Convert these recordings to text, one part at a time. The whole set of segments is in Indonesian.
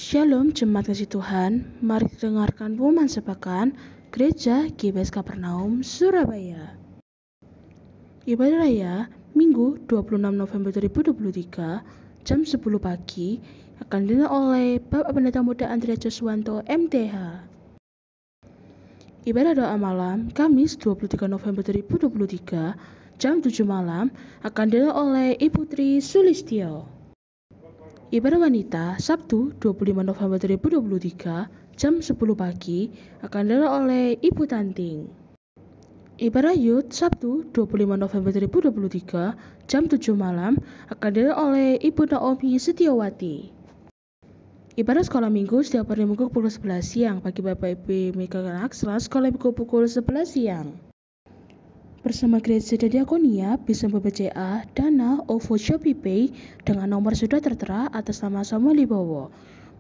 Shalom jemaat kasih Tuhan, mari kita dengarkan pengumuman sepekan Gereja GBS Kapernaum, Surabaya. Ibadah Raya Minggu 26 November 2023 jam 10 pagi akan dipimpin oleh Bapak Pendeta Muda Andrea Joswanto MTH. Ibadah doa malam Kamis 23 November 2023 jam 7 malam akan dipimpin oleh Ibu Tri Sulistyo. Ibadah wanita Sabtu 25 November 2023 jam 10 pagi akan dipimpin oleh Ibu Tanting. Ibadah Youth Sabtu 25 November 2023 jam 7 malam akan dipimpin oleh Ibu Naomi Setiawati. Ibadah sekolah minggu setiap hari minggu pukul 11 siang bagi Bapak Ibu anak setelah sekolah minggu pukul 11 siang. Bersama Gereja dan Diakonia bisa BCA, Dana, OVO, ShopeePay dengan nomor sudah tertera atas nama Samuel Wibowo.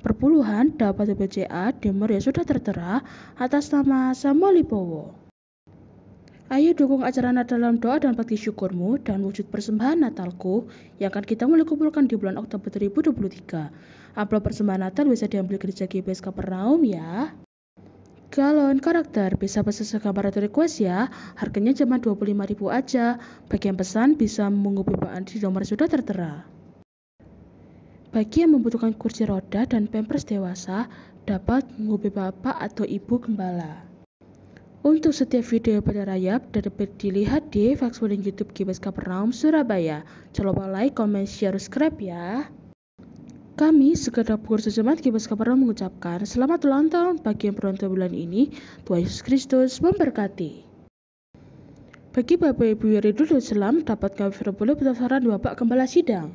Perpuluhan dapat BCA nomor yang sudah tertera atas nama Samuel Wibowo. Ayo dukung acara Natal dalam doa dan bagi syukurmu dan wujud persembahan Natalku yang akan kita mulai kumpulkan di bulan Oktober 2023. Amplop persembahan Natal bisa diambil Gereja GBS Kapernaum ya. Galon karakter bisa pesan segambar atau request ya. Harganya cuma 25.000 aja. Bagi yang pesan bisa menghubungi Bapak di nomor sudah tertera. Bagi yang membutuhkan kursi roda dan pampers dewasa dapat menghubungi Bapak atau Ibu Gembala. Untuk setiap video pada rayap dapat dilihat di Facebook dan YouTube GBS Kapernaum Surabaya. Jangan lupa like, comment, share, subscribe ya. Kami segenap pengurus jemaat GBS Kapernaum mengucapkan selamat ulang tahun bagi yang berulang bulan ini. Tuhan Yesus Kristus memberkati. Bagi Bapak Ibu yang rindu Islam dapat kami boleh pendaftaran Bapak Gembala Sidang.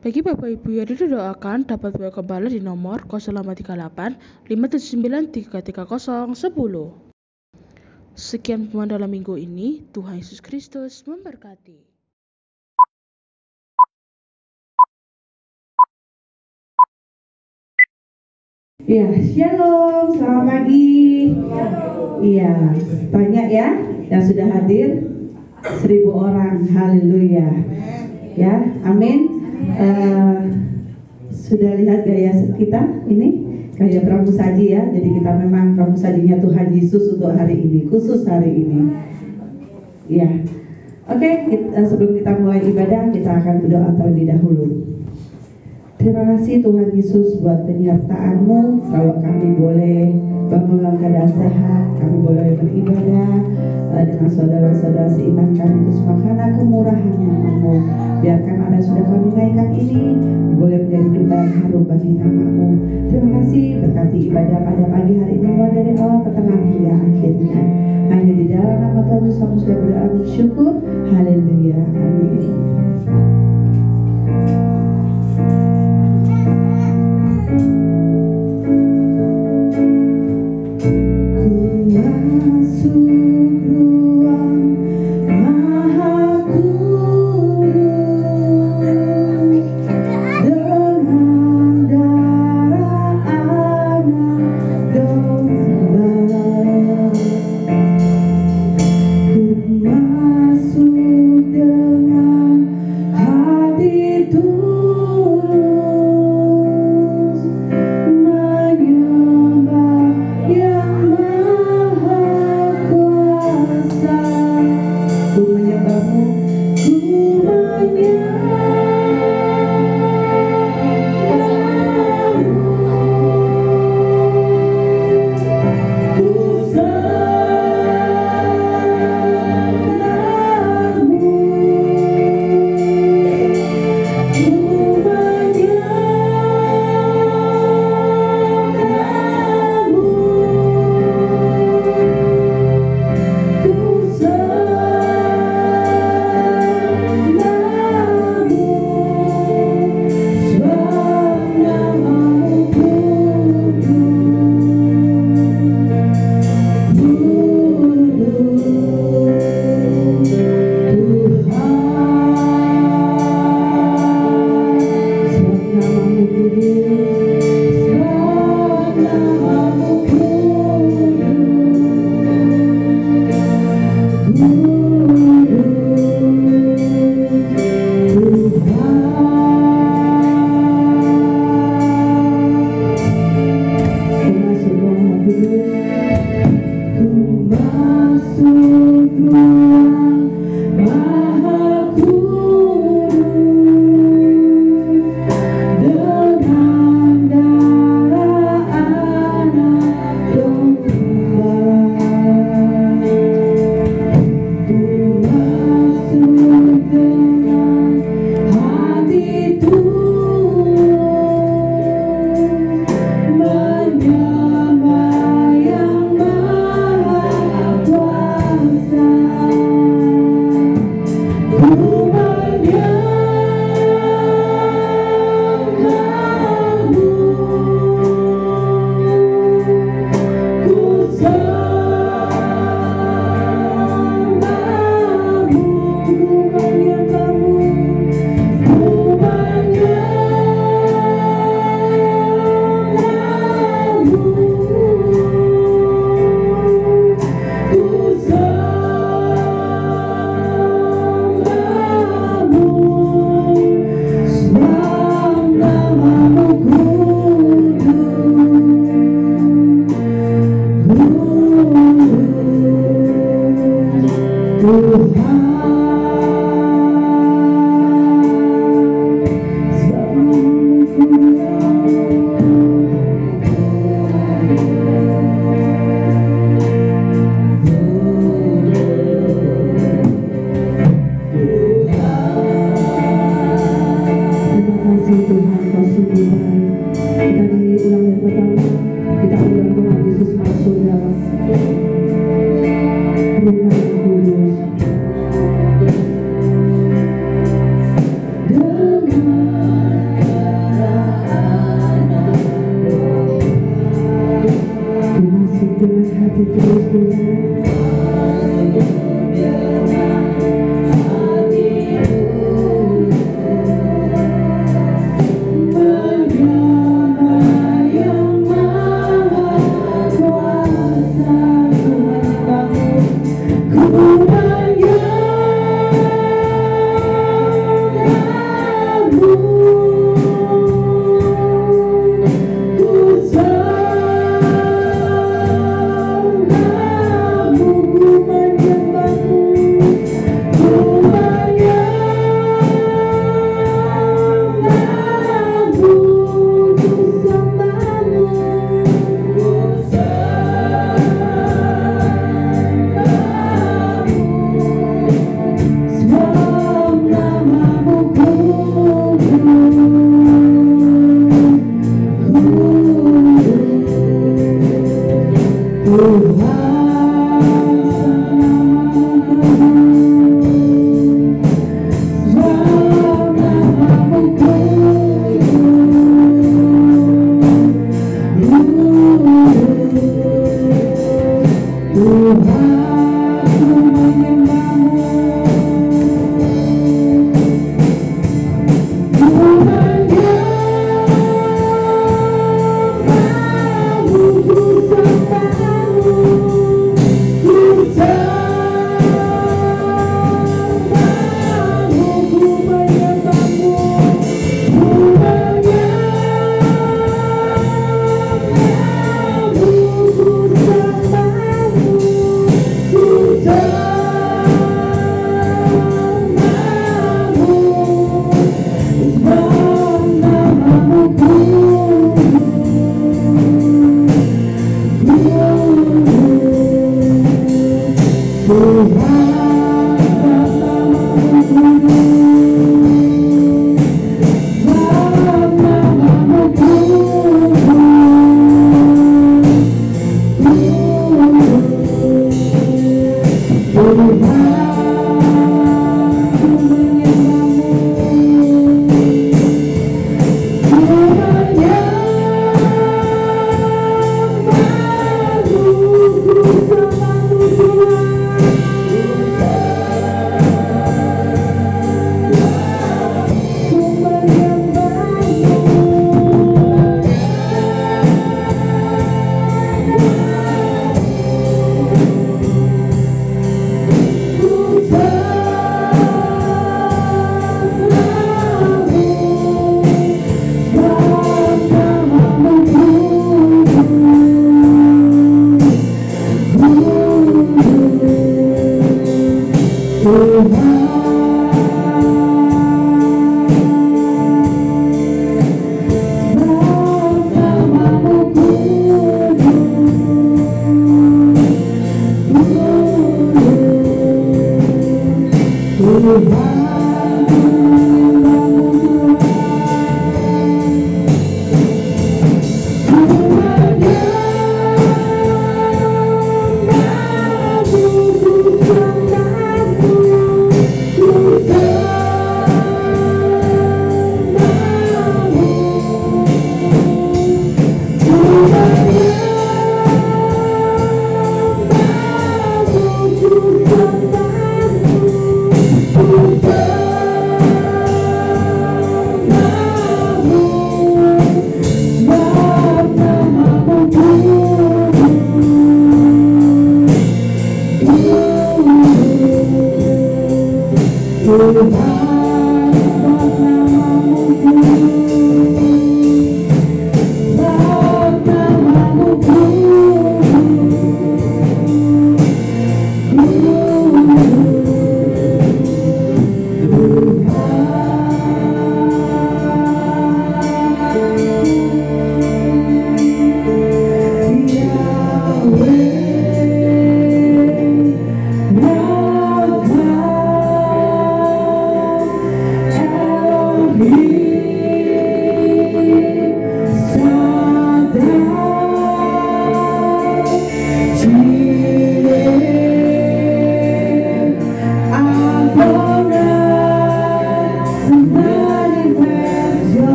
Bagi Bapak Ibu yang rindu doakan dapat Bapak Gembala di nomor 0838 579 330 10. Sekian pengumuman dalam minggu ini. Tuhan Yesus Kristus memberkati. Ya, shalom, selamat pagi. Iya, banyak ya yang sudah hadir, 1.000 orang, haleluya. Ya, amin. Sudah lihat gaya kita ini, gaya pramusaji ya. Jadi kita memang pramusajinya Tuhan Yesus untuk hari ini, khusus hari ini. Ya, oke. Sebelum kita mulai ibadah, kita akan berdoa terlebih dahulu. Terima kasih Tuhan Yesus buat penyertaan-Mu. Kalau kami boleh bangun dalam keadaan sehat, kami boleh beribadah dengan saudara-saudara seiman kami itu semua karena kemurahan nama-Mu. Biarkan ada sudah kami naikkan ini boleh menjadi duka yang harum bagi nama-Mu. Terima kasih berkati ibadah pada pagi hari ini mulai dari awal pertengahan hingga akhirnya. Hanya di dalam nama Tuhan Yesus kami sudah berdoa bersyukur. Haleluya. Amin. Masuk Tuhan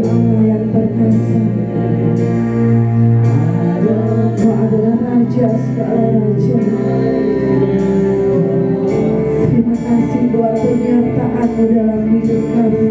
Allah yang perkasa. Kau adalah Raja segala raja. Terima kasih buat penyertaan-Mu dalam hidup kami.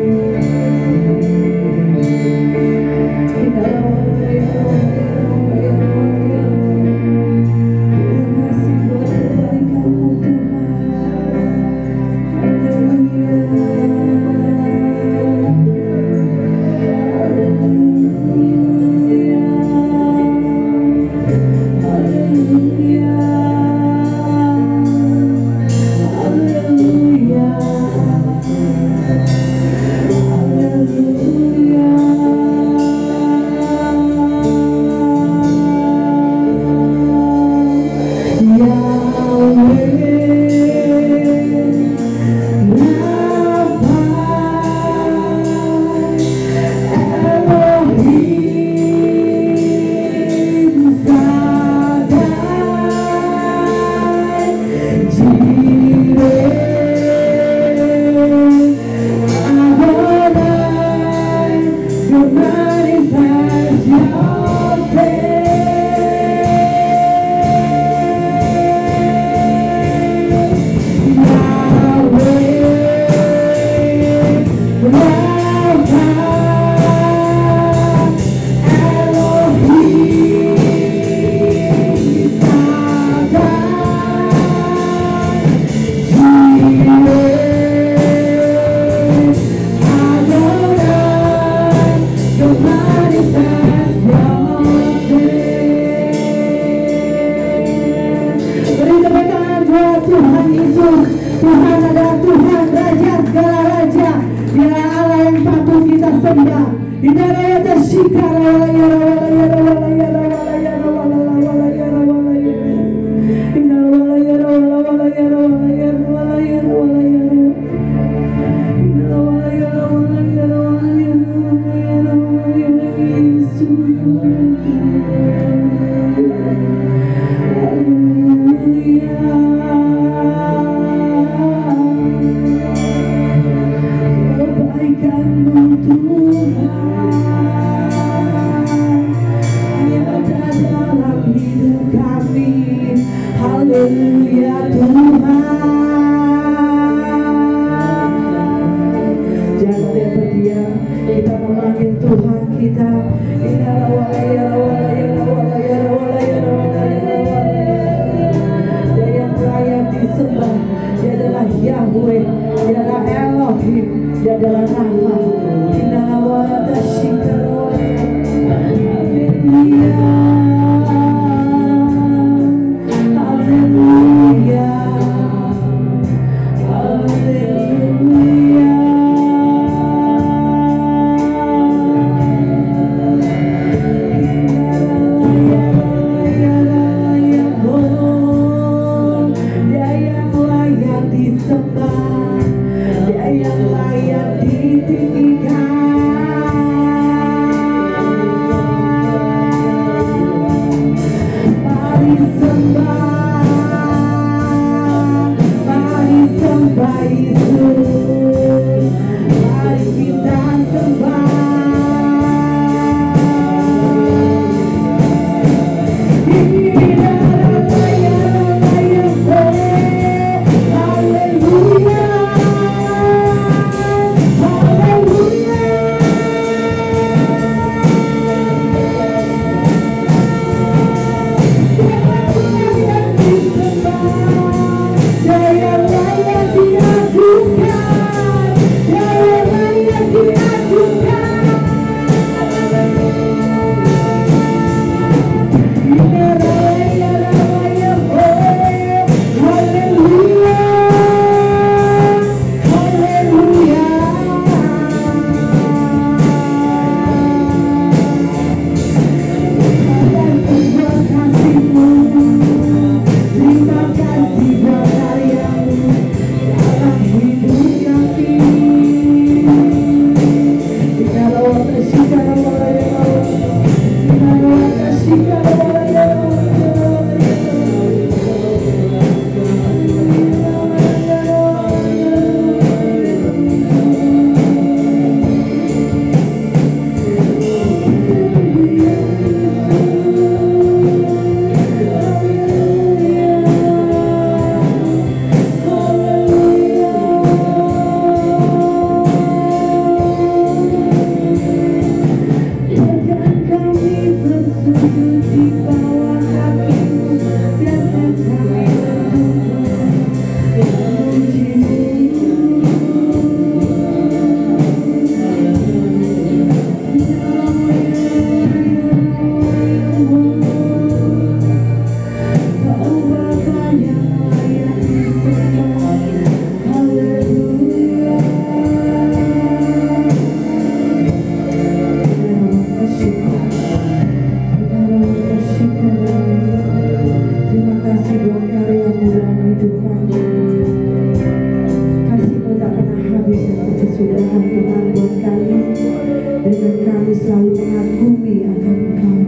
kami selalu mengagumi akan Engkau.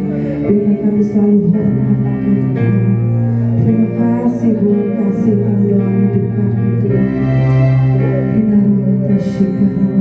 Biarlah kami selalu hormat akan Engkau. Terima kasih buat kasih-Mu dalam hidup kami Tuhan. Inarota Shikara.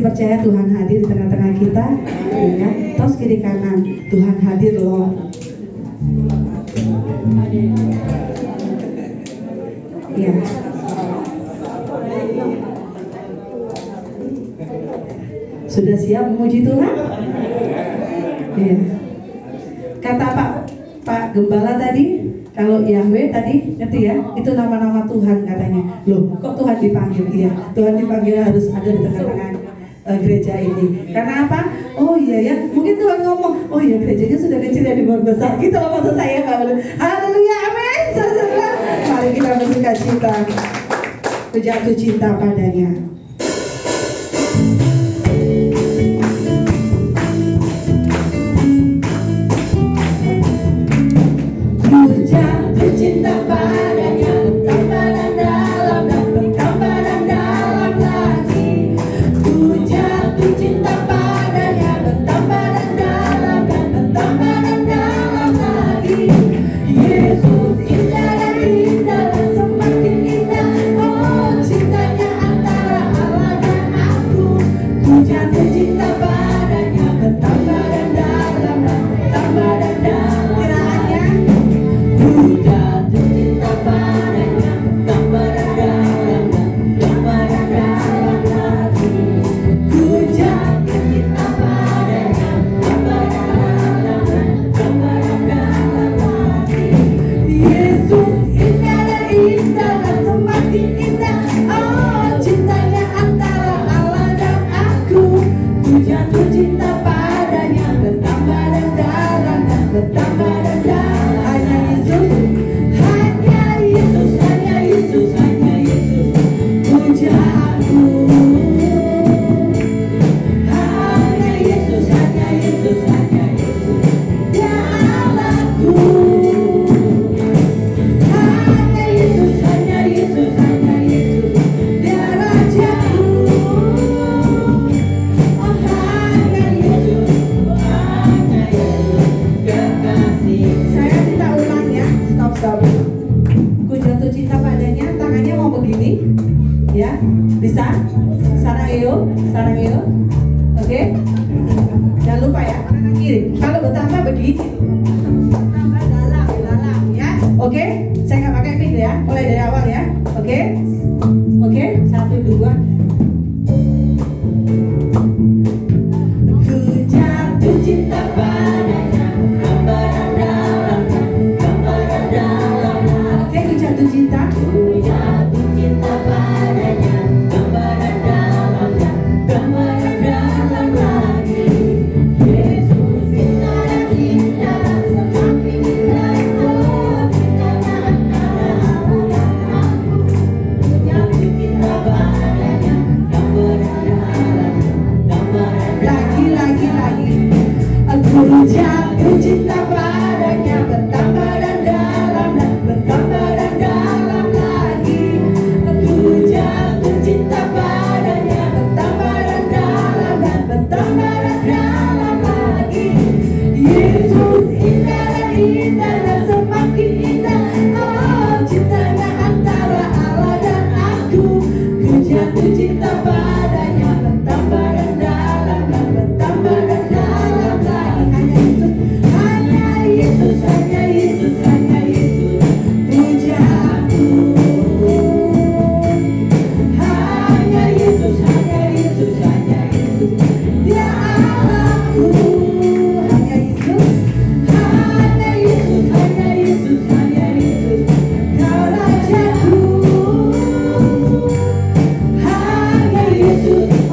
percaya Tuhan hadir di tengah-tengah kita? Ya, tos kiri kanan, Tuhan hadir loh. Ya. Sudah siap memuji Tuhan? Ya. Kata Pak Gembala tadi, kalau Yahweh tadi ngerti ya, itu nama-nama Tuhan katanya. Loh, kok Tuhan dipanggil? Iya, Tuhan dipanggil harus ada di tengah-tengah gereja ini. Karena apa? Oh iya ya, mungkin Tuhan ngomong, oh iya gerejanya sudah kecil ya dibuat besar. Gitu loh maksud saya, Pak. Haleluya, amin. Mari kita bersuka cita, jatuh cinta padanya. Cinta padanya bertambah dan dalam dan bertambah dan dalam lagi. Ku jatuh cinta padanya bertambah dan dalam dan bertambah dan dalam lagi. Yesus indah dan indah dan semakin indah. Oh cintanya antara Allah dan aku. Ku jatuh cinta padanya bertambah dan dalam dan bertambah dan dalam.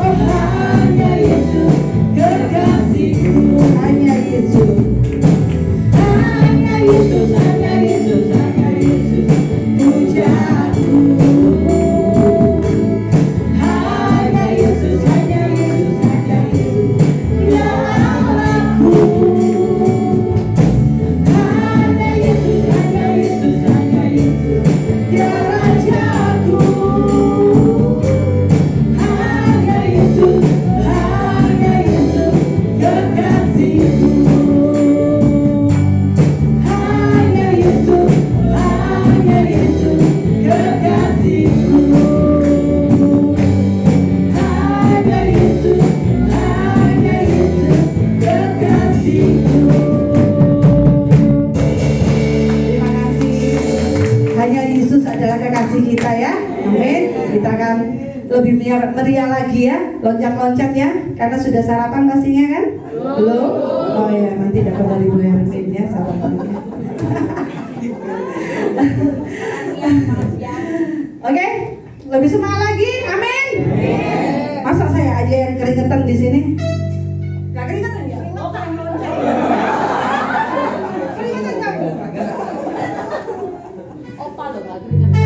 Oh lebih meriah lagi ya, loncat-loncat ya, karena sudah sarapan pastinya kan? Belum? Oh ya, nanti dapat dari Bu Hermin ya sarapannya. Oke, lebih semangat lagi, amin. Masa saya aja yang keringetan di sini? Gak keringetan ya? Oh, kan loncat. Keringetan kamu? Opa loh, gak keringetan.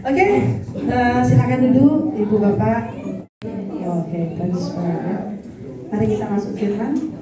Oke, silakan duduk Ibu Bapak. Oke, that's right ya. Mari kita masuk firman.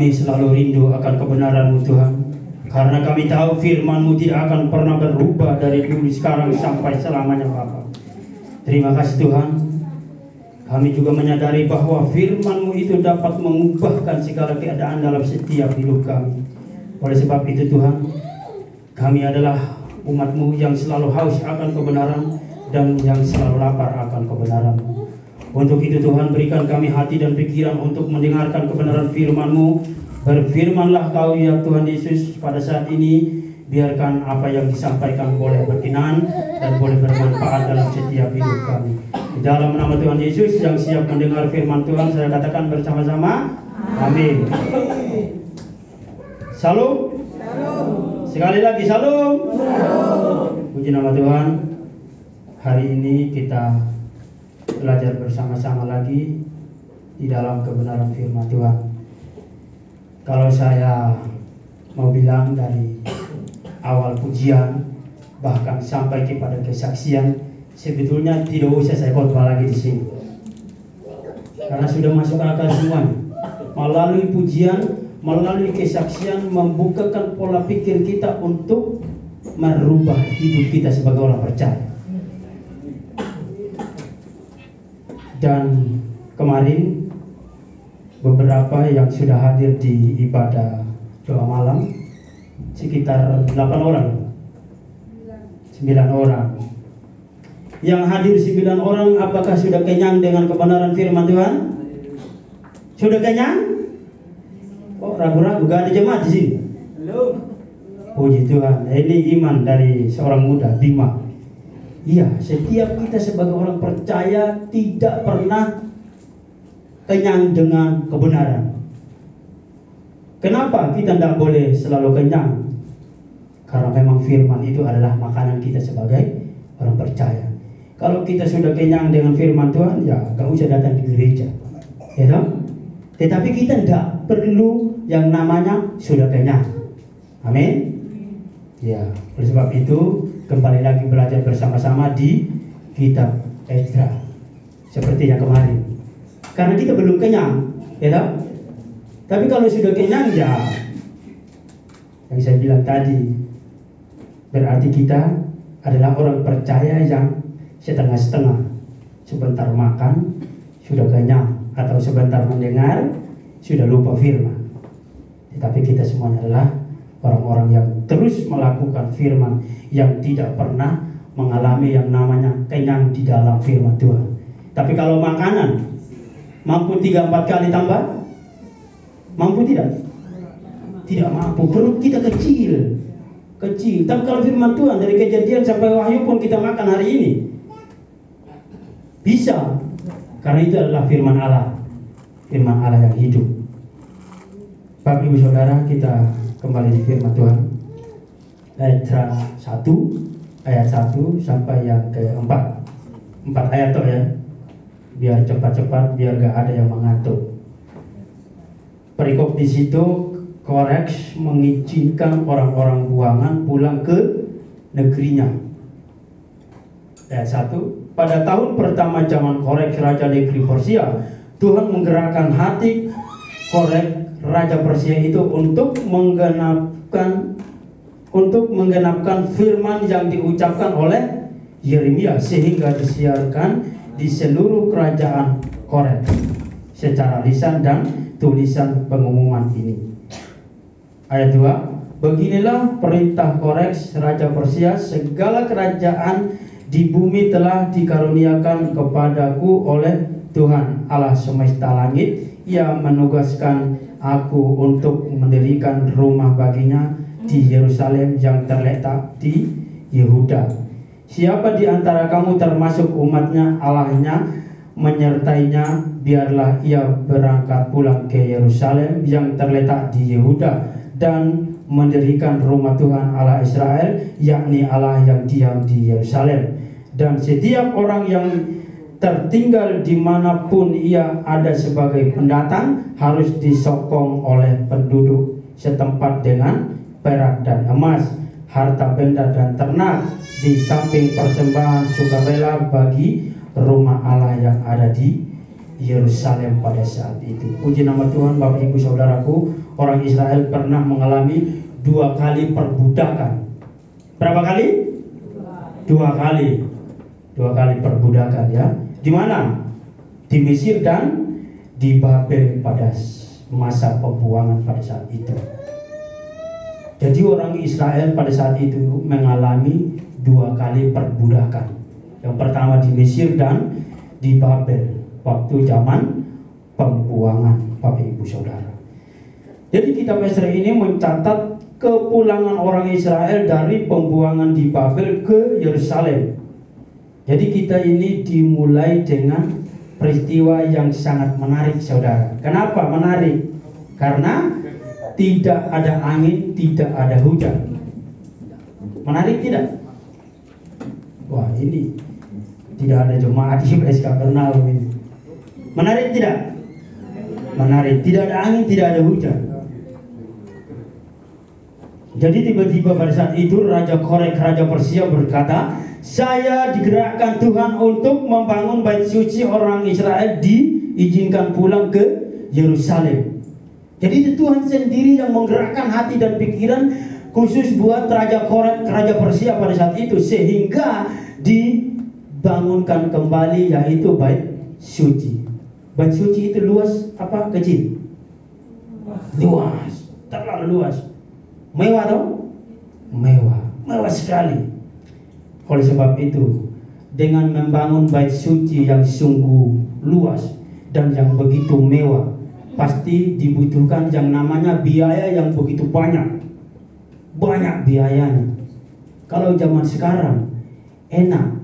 kami selalu rindu akan kebenaran-Mu Tuhan. Karena kami tahu firman-Mu tidak akan pernah berubah dari dulu, sekarang, sampai selamanya Bapa. Terima kasih Tuhan. Kami juga menyadari bahwa firman-Mu itu dapat mengubahkan segala keadaan dalam setiap hidup kami. Oleh sebab itu Tuhan, kami adalah umat-Mu yang selalu haus akan kebenaran dan yang selalu lapar akan kebenaran. Untuk itu Tuhan, berikan kami hati dan pikiran untuk mendengarkan kebenaran firman-Mu. Berfirmanlah Kau ya Tuhan Yesus pada saat ini. Biarkan apa yang disampaikan boleh berkenan dan boleh bermanfaat dalam setiap hidup kami. Di dalam nama Tuhan Yesus yang siap mendengar firman Tuhan, saya katakan bersama-sama, amin. Salam. Sekali lagi salam. Puji nama Tuhan. Hari ini kita belajar bersama-sama lagi di dalam kebenaran firman Tuhan. Kalau saya mau bilang dari awal pujian bahkan sampai kepada kesaksian, sebetulnya tidak usah saya khotbah lagi di sini, karena sudah masuk akal semuanya. Melalui pujian, melalui kesaksian, membukakan pola pikir kita untuk merubah hidup kita sebagai orang percaya. Dan kemarin beberapa yang sudah hadir di ibadah doa malam sekitar 8 orang, 9 orang. Yang hadir 9 orang, apakah sudah kenyang dengan kebenaran firman Tuhan? Sudah kenyang? Oh, ragu-ragu, gak ada jemaat di sini. Puji Tuhan, ini iman dari seorang muda, Bima. Iya, setiap kita sebagai orang percaya tidak pernah kenyang dengan kebenaran. Kenapa kita tidak boleh selalu kenyang? Karena memang firman itu adalah makanan kita sebagai orang percaya. Kalau kita sudah kenyang dengan firman Tuhan, ya gak usah datang di gereja, ya toh? Tetapi kita tidak perlu yang namanya sudah kenyang. Amin. Ya, oleh sebab itu kembali lagi belajar bersama-sama di kitab Ezra seperti yang kemarin. Karena kita belum kenyang, ya toh? Tapi kalau sudah kenyang, ya yang saya bilang tadi, berarti kita adalah orang percaya yang setengah-setengah. Sebentar makan sudah kenyang, atau sebentar mendengar sudah lupa firman. Tetapi kita semuanya adalah orang-orang yang terus melakukan firman, yang tidak pernah mengalami yang namanya kenyang di dalam firman Tuhan. Tapi kalau makanan mampu 3-4 kali tambah, mampu tidak? Tidak mampu. Perut kita kecil. Tapi kalau firman Tuhan dari Kejadian sampai Wahyu pun kita makan hari ini, bisa. Karena itu adalah firman Allah. Firman Allah yang hidup. Bapak Ibu Saudara, kita kembali di firman Tuhan. Ezra 1 ayat 1 sampai yang ke-4. 4 ayat toh ya. Biar cepat-cepat, biar gak ada yang mengantuk. Perikop di situ, Koreks mengizinkan orang-orang buangan pulang ke negerinya. Ayat 1. Pada tahun pertama zaman Koreks Raja negeri Persia, Tuhan menggerakkan hati Koreks Raja Persia itu untuk menggenapkan firman yang diucapkan oleh Yeremia, sehingga disiarkan di seluruh kerajaan Koreks secara lisan dan tulisan pengumuman ini. Ayat 2. Beginilah perintah Koreks Raja Persia, segala kerajaan di bumi telah dikaruniakan kepadaku oleh Tuhan Allah semesta langit. Ia menugaskan aku untuk mendirikan rumah baginya di Yerusalem yang terletak di Yehuda. Siapa di antara kamu termasuk umatnya, Allahnya menyertainya, biarlah ia berangkat pulang ke Yerusalem yang terletak di Yehuda dan mendirikan rumah Tuhan Allah Israel, yakni Allah yang diam di Yerusalem. Dan setiap orang yang tertinggal dimanapun ia ada sebagai pendatang harus disokong oleh penduduk setempat dengan perak dan emas, harta benda dan ternak, di samping persembahan sukarela bagi rumah Allah yang ada di Yerusalem pada saat itu. Puji nama Tuhan. Bapak Ibu Saudaraku, orang Israel pernah mengalami 2 kali perbudakan. Berapa kali? 2 kali. 2 kali perbudakan ya. Di mana? Di Mesir dan di Babel pada masa pembuangan pada saat itu. Jadi orang Israel pada saat itu mengalami 2 kali perbudakan. Yang pertama di Mesir dan di Babel waktu zaman pembuangan, Bapak Ibu Saudara. Jadi kitab Esra ini mencatat kepulangan orang Israel dari pembuangan di Babel ke Yerusalem. Jadi kita ini dimulai dengan peristiwa yang sangat menarik, Saudara. Kenapa menarik? Karena tidak ada angin, tidak ada hujan. Menarik tidak? Wah, ini tidak ada jemaat di PSK Kapernaum ini. Menarik tidak? Menarik. Tidak ada angin, tidak ada hujan. Jadi tiba-tiba pada saat itu Raja Korek, Raja Persia berkata, saya digerakkan Tuhan untuk membangun bait suci. Orang Israel diizinkan pulang ke Yerusalem. Jadi itu Tuhan sendiri yang menggerakkan hati dan pikiran khusus buat Raja Korek, Raja Persia pada saat itu, sehingga dibangunkan kembali yaitu bait suci. Bait suci itu luas apa kecil? Luas, terlalu luas. Mewah toh? Mewah sekali. Oleh sebab itu, dengan membangun bait suci yang sungguh luas dan yang begitu mewah, pasti dibutuhkan yang namanya biaya yang begitu banyak. Banyak biayanya. Kalau zaman sekarang enak,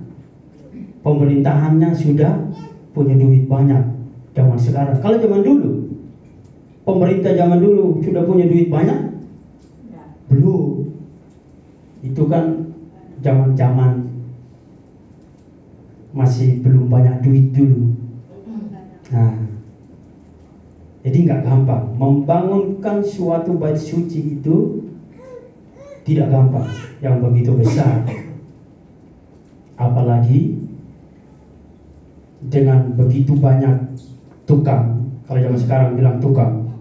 pemerintahannya sudah punya duit banyak. Zaman sekarang, kalau zaman dulu, pemerintah zaman dulu sudah punya duit banyak? Belum. Itu kan zaman-zaman masih belum banyak duit dulu. Nah, jadi nggak gampang membangunkan suatu bait suci itu, tidak gampang, yang begitu besar. Apalagi dengan begitu banyak tukang, kalau zaman sekarang bilang tukang,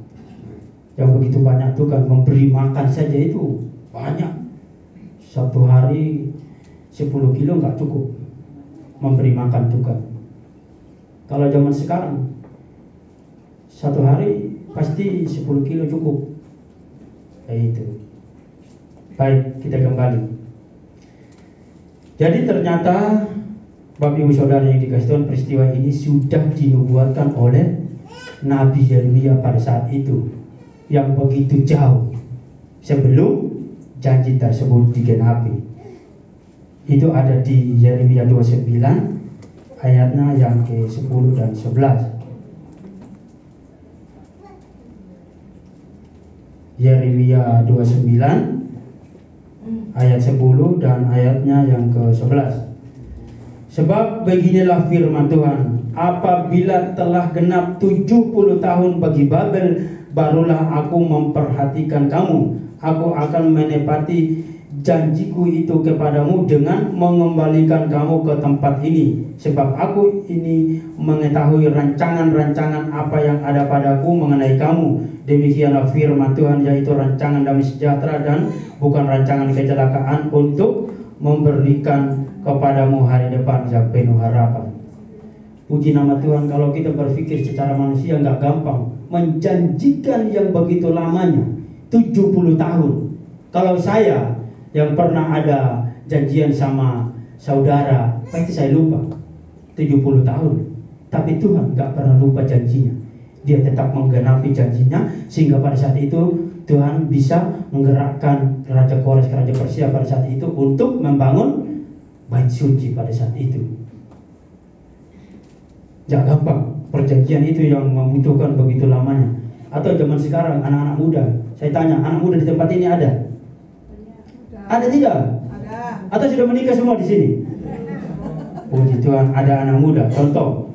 yang begitu banyak tukang memberi makan saja itu banyak. Satu hari 10 kilo nggak cukup memberi makan tukang. Kalau zaman sekarang satu hari pasti 10 kilo cukup. Kayak itu. Baik, kita kembali. Jadi ternyata Bapak Ibu Saudara yang dikasih Tuhan, peristiwa ini sudah dinubuatkan oleh Nabi Yeremia pada saat itu, yang begitu jauh sebelum janji tersebut digenapi. Itu ada di Yeremia 29 ayatnya yang ke-10 dan 11. Yeremia 29 ayat 10 dan ayatnya yang ke-11. Sebab beginilah firman Tuhan, apabila telah genap 70 tahun bagi Babel, barulah aku memperhatikan kamu. Aku akan menepati janjiku itu kepadamu dengan mengembalikan kamu ke tempat ini. Sebab aku ini mengetahui rancangan-rancangan apa yang ada padaku mengenai kamu. Demikianlah firman Tuhan, yaitu rancangan damai sejahtera dan bukan rancangan kecelakaan, untuk memberikan kepadamu hari depan yang penuh harapan. Puji nama Tuhan, kalau kita berpikir secara manusia nggak gampang menjanjikan yang begitu lamanya, 70 tahun. Kalau saya yang pernah ada janjian sama saudara, pasti saya lupa 70 tahun. Tapi Tuhan nggak pernah lupa janjinya. Dia tetap menggenapi janjinya, sehingga pada saat itu Tuhan bisa menggerakkan Raja Kores, Raja Persia pada saat itu untuk membangun bait suci pada saat itu. Jangan gampang, perjanjian itu yang membutuhkan begitu lamanya. Atau zaman sekarang anak-anak muda, saya tanya, anak muda di tempat ini ada? Ada tidak? Ada. Atau sudah menikah semua di sini? Puji Tuhan, ada anak muda. Contoh,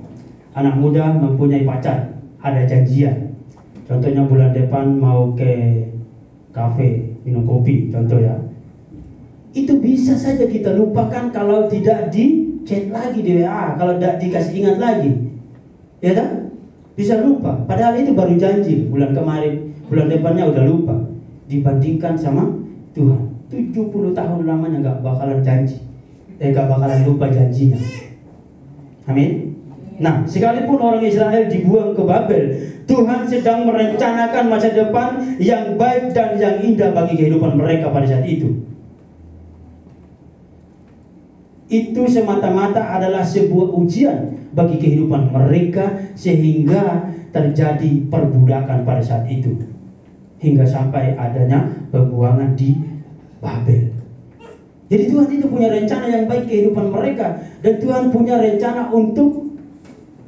anak muda mempunyai pacar, ada janjian. Contohnya bulan depan mau ke kafe minum kopi, contoh ya. Itu bisa saja kita lupakan kalau tidak di chat lagi di WA, kalau tidak dikasih ingat lagi, ya kan? Bisa lupa. Padahal itu baru janji bulan kemarin bulan depannya udah lupa. Dibandingkan sama Tuhan, 70 tahun lamanya gak bakalan gak bakalan lupa janjinya. Amin. Nah, sekalipun orang Israel dibuang ke Babel, Tuhan sedang merencanakan masa depan yang baik dan yang indah bagi kehidupan mereka pada saat itu. Itu semata-mata adalah sebuah ujian bagi kehidupan mereka, sehingga terjadi perbudakan pada saat itu, hingga sampai adanya pembuangan di Babel. Jadi Tuhan itu punya rencana yang baik kehidupan mereka, dan Tuhan punya rencana untuk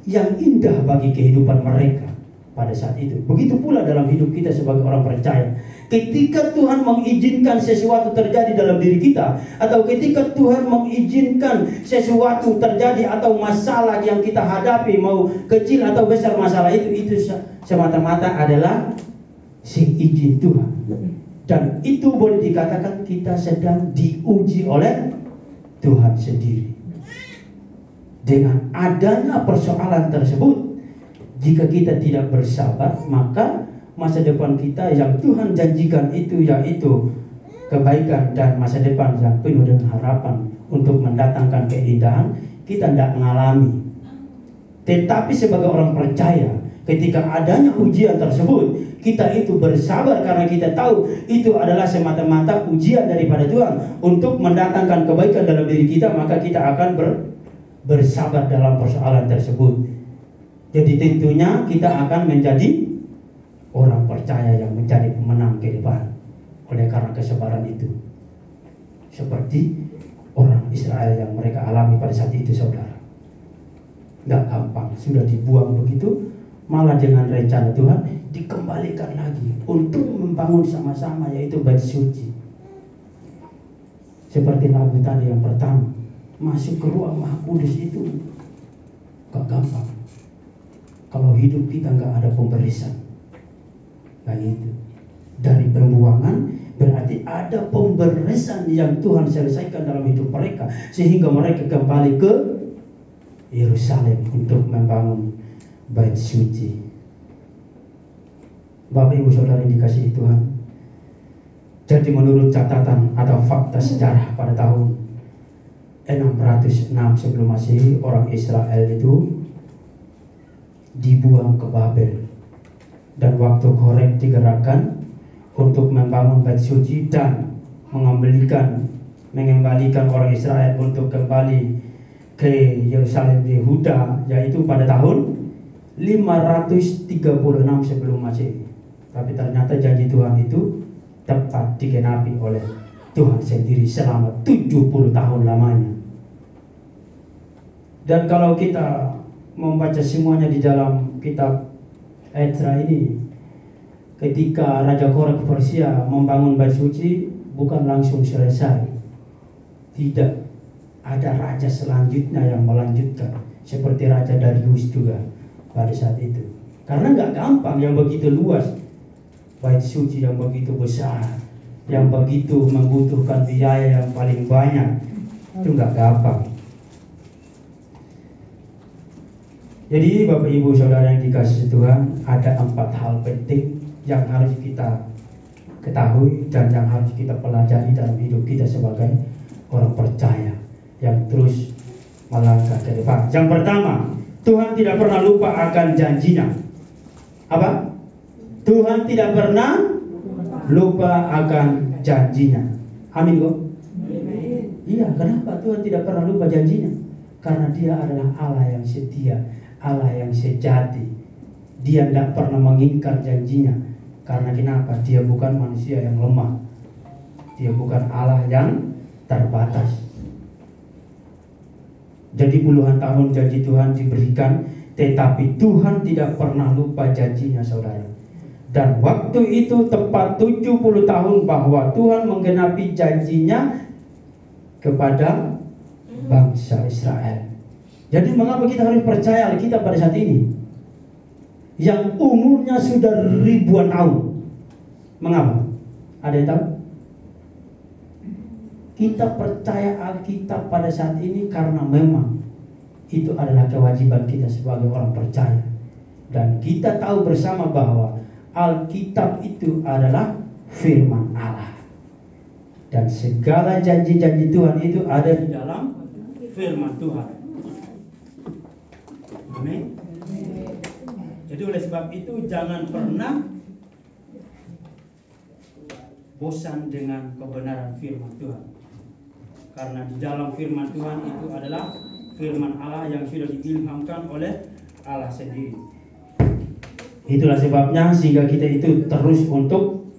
yang indah bagi kehidupan mereka pada saat itu. Begitu pula dalam hidup kita sebagai orang percaya. Ketika Tuhan mengizinkan sesuatu terjadi dalam diri kita, atau ketika Tuhan mengizinkan sesuatu terjadi atau masalah yang kita hadapi, mau kecil atau besar masalah itu semata-mata adalah izin Tuhan. Dan itu boleh dikatakan kita sedang diuji oleh Tuhan sendiri. Dengan adanya persoalan tersebut, jika kita tidak bersabar, maka masa depan kita yang Tuhan janjikan itu, yaitu kebaikan dan masa depan yang penuh dengan harapan untuk mendatangkan keindahan, kita tidak mengalami. Tetapi sebagai orang percaya, ketika adanya ujian tersebut, kita itu bersabar karena kita tahu itu adalah semata-mata ujian daripada Tuhan untuk mendatangkan kebaikan dalam diri kita, maka kita akan bersabar dalam persoalan tersebut. Jadi tentunya kita akan menjadi orang percaya yang menjadi pemenang ke depan oleh karena kesabaran itu. Seperti orang Israel yang mereka alami pada saat itu, saudara. Gak gampang, sudah dibuang begitu, malah dengan rencana Tuhan dikembalikan lagi untuk membangun sama-sama, yaitu bait suci. Seperti lagu tadi yang pertama, masuk ke ruang Maha Kudus itu gak gampang kalau hidup kita gak ada pemberisan. Itu dari pembuangan berarti ada pemberisan yang Tuhan selesaikan dalam hidup mereka, sehingga mereka kembali ke Yerusalem untuk membangun bait suci. Bapak Ibu Saudara yang dikasihi Tuhan, jadi menurut catatan atau fakta sejarah pada tahun 606 sebelum Masehi, orang Israel itu dibuang ke Babel. Dan waktu Korek digerakkan untuk membangun bait suci dan mengembalikan orang Israel untuk kembali ke Yerusalem Yehuda, yaitu pada tahun 536 sebelum Masehi. Tapi ternyata janji Tuhan itu tepat digenapi oleh Tuhan sendiri selama 70 tahun lamanya. Dan kalau kita membaca semuanya di dalam kitab Ezra ini, ketika Raja Korek Persia membangun bait suci, bukan langsung selesai. Tidak, ada raja selanjutnya yang melanjutkan, seperti Raja Darius juga pada saat itu. Karena gak gampang, yang begitu luas, bait suci yang begitu besar, yang begitu membutuhkan biaya yang paling banyak, itu gak gampang. Jadi Bapak Ibu Saudara yang dikasihi Tuhan, ada 4 hal penting yang harus kita ketahui dan yang harus kita pelajari dalam hidup kita sebagai orang percaya yang terus melangkah ke depan. Yang pertama, Tuhan tidak pernah lupa akan janjinya. Apa? Tuhan tidak pernah lupa akan janjinya. Amin kok? Iya, kenapa Tuhan tidak pernah lupa janjinya? Karena Dia adalah Allah yang setia, Allah yang sejati. Dia tidak pernah mengingkar janjinya. Karena kenapa? Dia bukan manusia yang lemah. Dia bukan Allah yang terbatas. Jadi puluhan tahun janji Tuhan diberikan, tetapi Tuhan tidak pernah lupa janjinya, saudara. Dan waktu itu tepat 70 tahun bahwa Tuhan menggenapi janjinya kepada bangsa Israel. Jadi mengapa kita harus percaya Alkitab pada saat ini, yang umurnya sudah ribuan tahun? Mengapa? Ada yang tahu? Kita percaya Alkitab pada saat ini karena memang itu adalah kewajiban kita sebagai orang percaya. Dan kita tahu bersama bahwa Alkitab itu adalah firman Allah. Dan segala janji-janji Tuhan itu ada di dalam firman Tuhan. Amin. Jadi oleh sebab itu jangan pernah bosan dengan kebenaran firman Tuhan. Karena di dalam firman Tuhan itu adalah firman Allah yang sudah diilhamkan oleh Allah sendiri. Itulah sebabnya sehingga kita itu terus untuk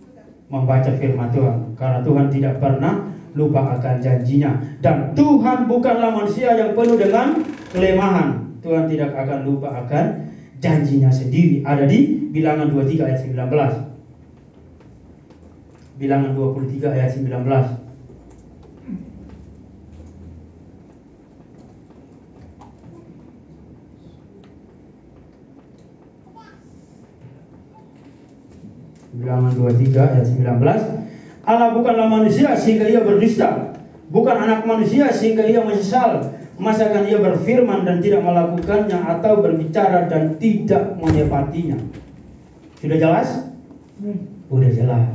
membaca firman Tuhan. Karena Tuhan tidak pernah lupa akan janjinya. Dan Tuhan bukanlah manusia yang penuh dengan kelemahan. Tuhan tidak akan lupa akan janjinya sendiri. Ada di Bilangan 23 ayat 19. Bilangan 23 ayat 19. Bilangan 23 ayat 19. Allah bukanlah manusia sehingga ia berdusta, bukan anak manusia sehingga ia menyesal. Masakan ia berfirman dan tidak melakukannya, atau berbicara dan tidak menepatinya? Sudah jelas? Udah jelas.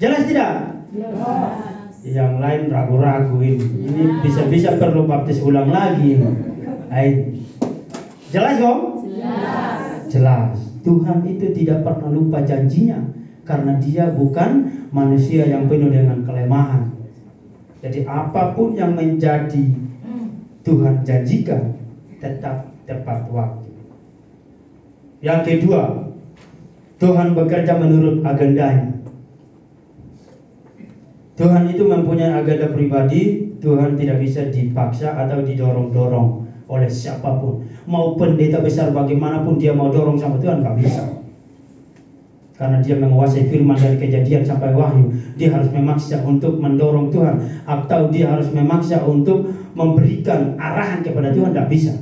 Jelas tidak? Jelas. Yang lain ragu-ragu ini. Ini bisa-bisa perlu baptis ulang lagi. Jelas kok? Jelas. Jelas. Tuhan itu tidak pernah lupa janjinya, karena dia bukan manusia yang penuh dengan kelemahan. Jadi apapun yang menjadi Tuhan janjikan tetap tepat waktu. Yang kedua, Tuhan bekerja menurut agendanya. Tuhan itu mempunyai agenda pribadi. Tuhan tidak bisa dipaksa atau didorong-dorong oleh siapapun. Mau pendeta besar bagaimanapun dia mau dorong sama Tuhan, gak bisa. Karena dia menguasai firman dari Kejadian sampai Wahyu. Dia harus memaksa untuk mendorong Tuhan, atau dia harus memaksa untuk memberikan arahan kepada Tuhan, tidak bisa.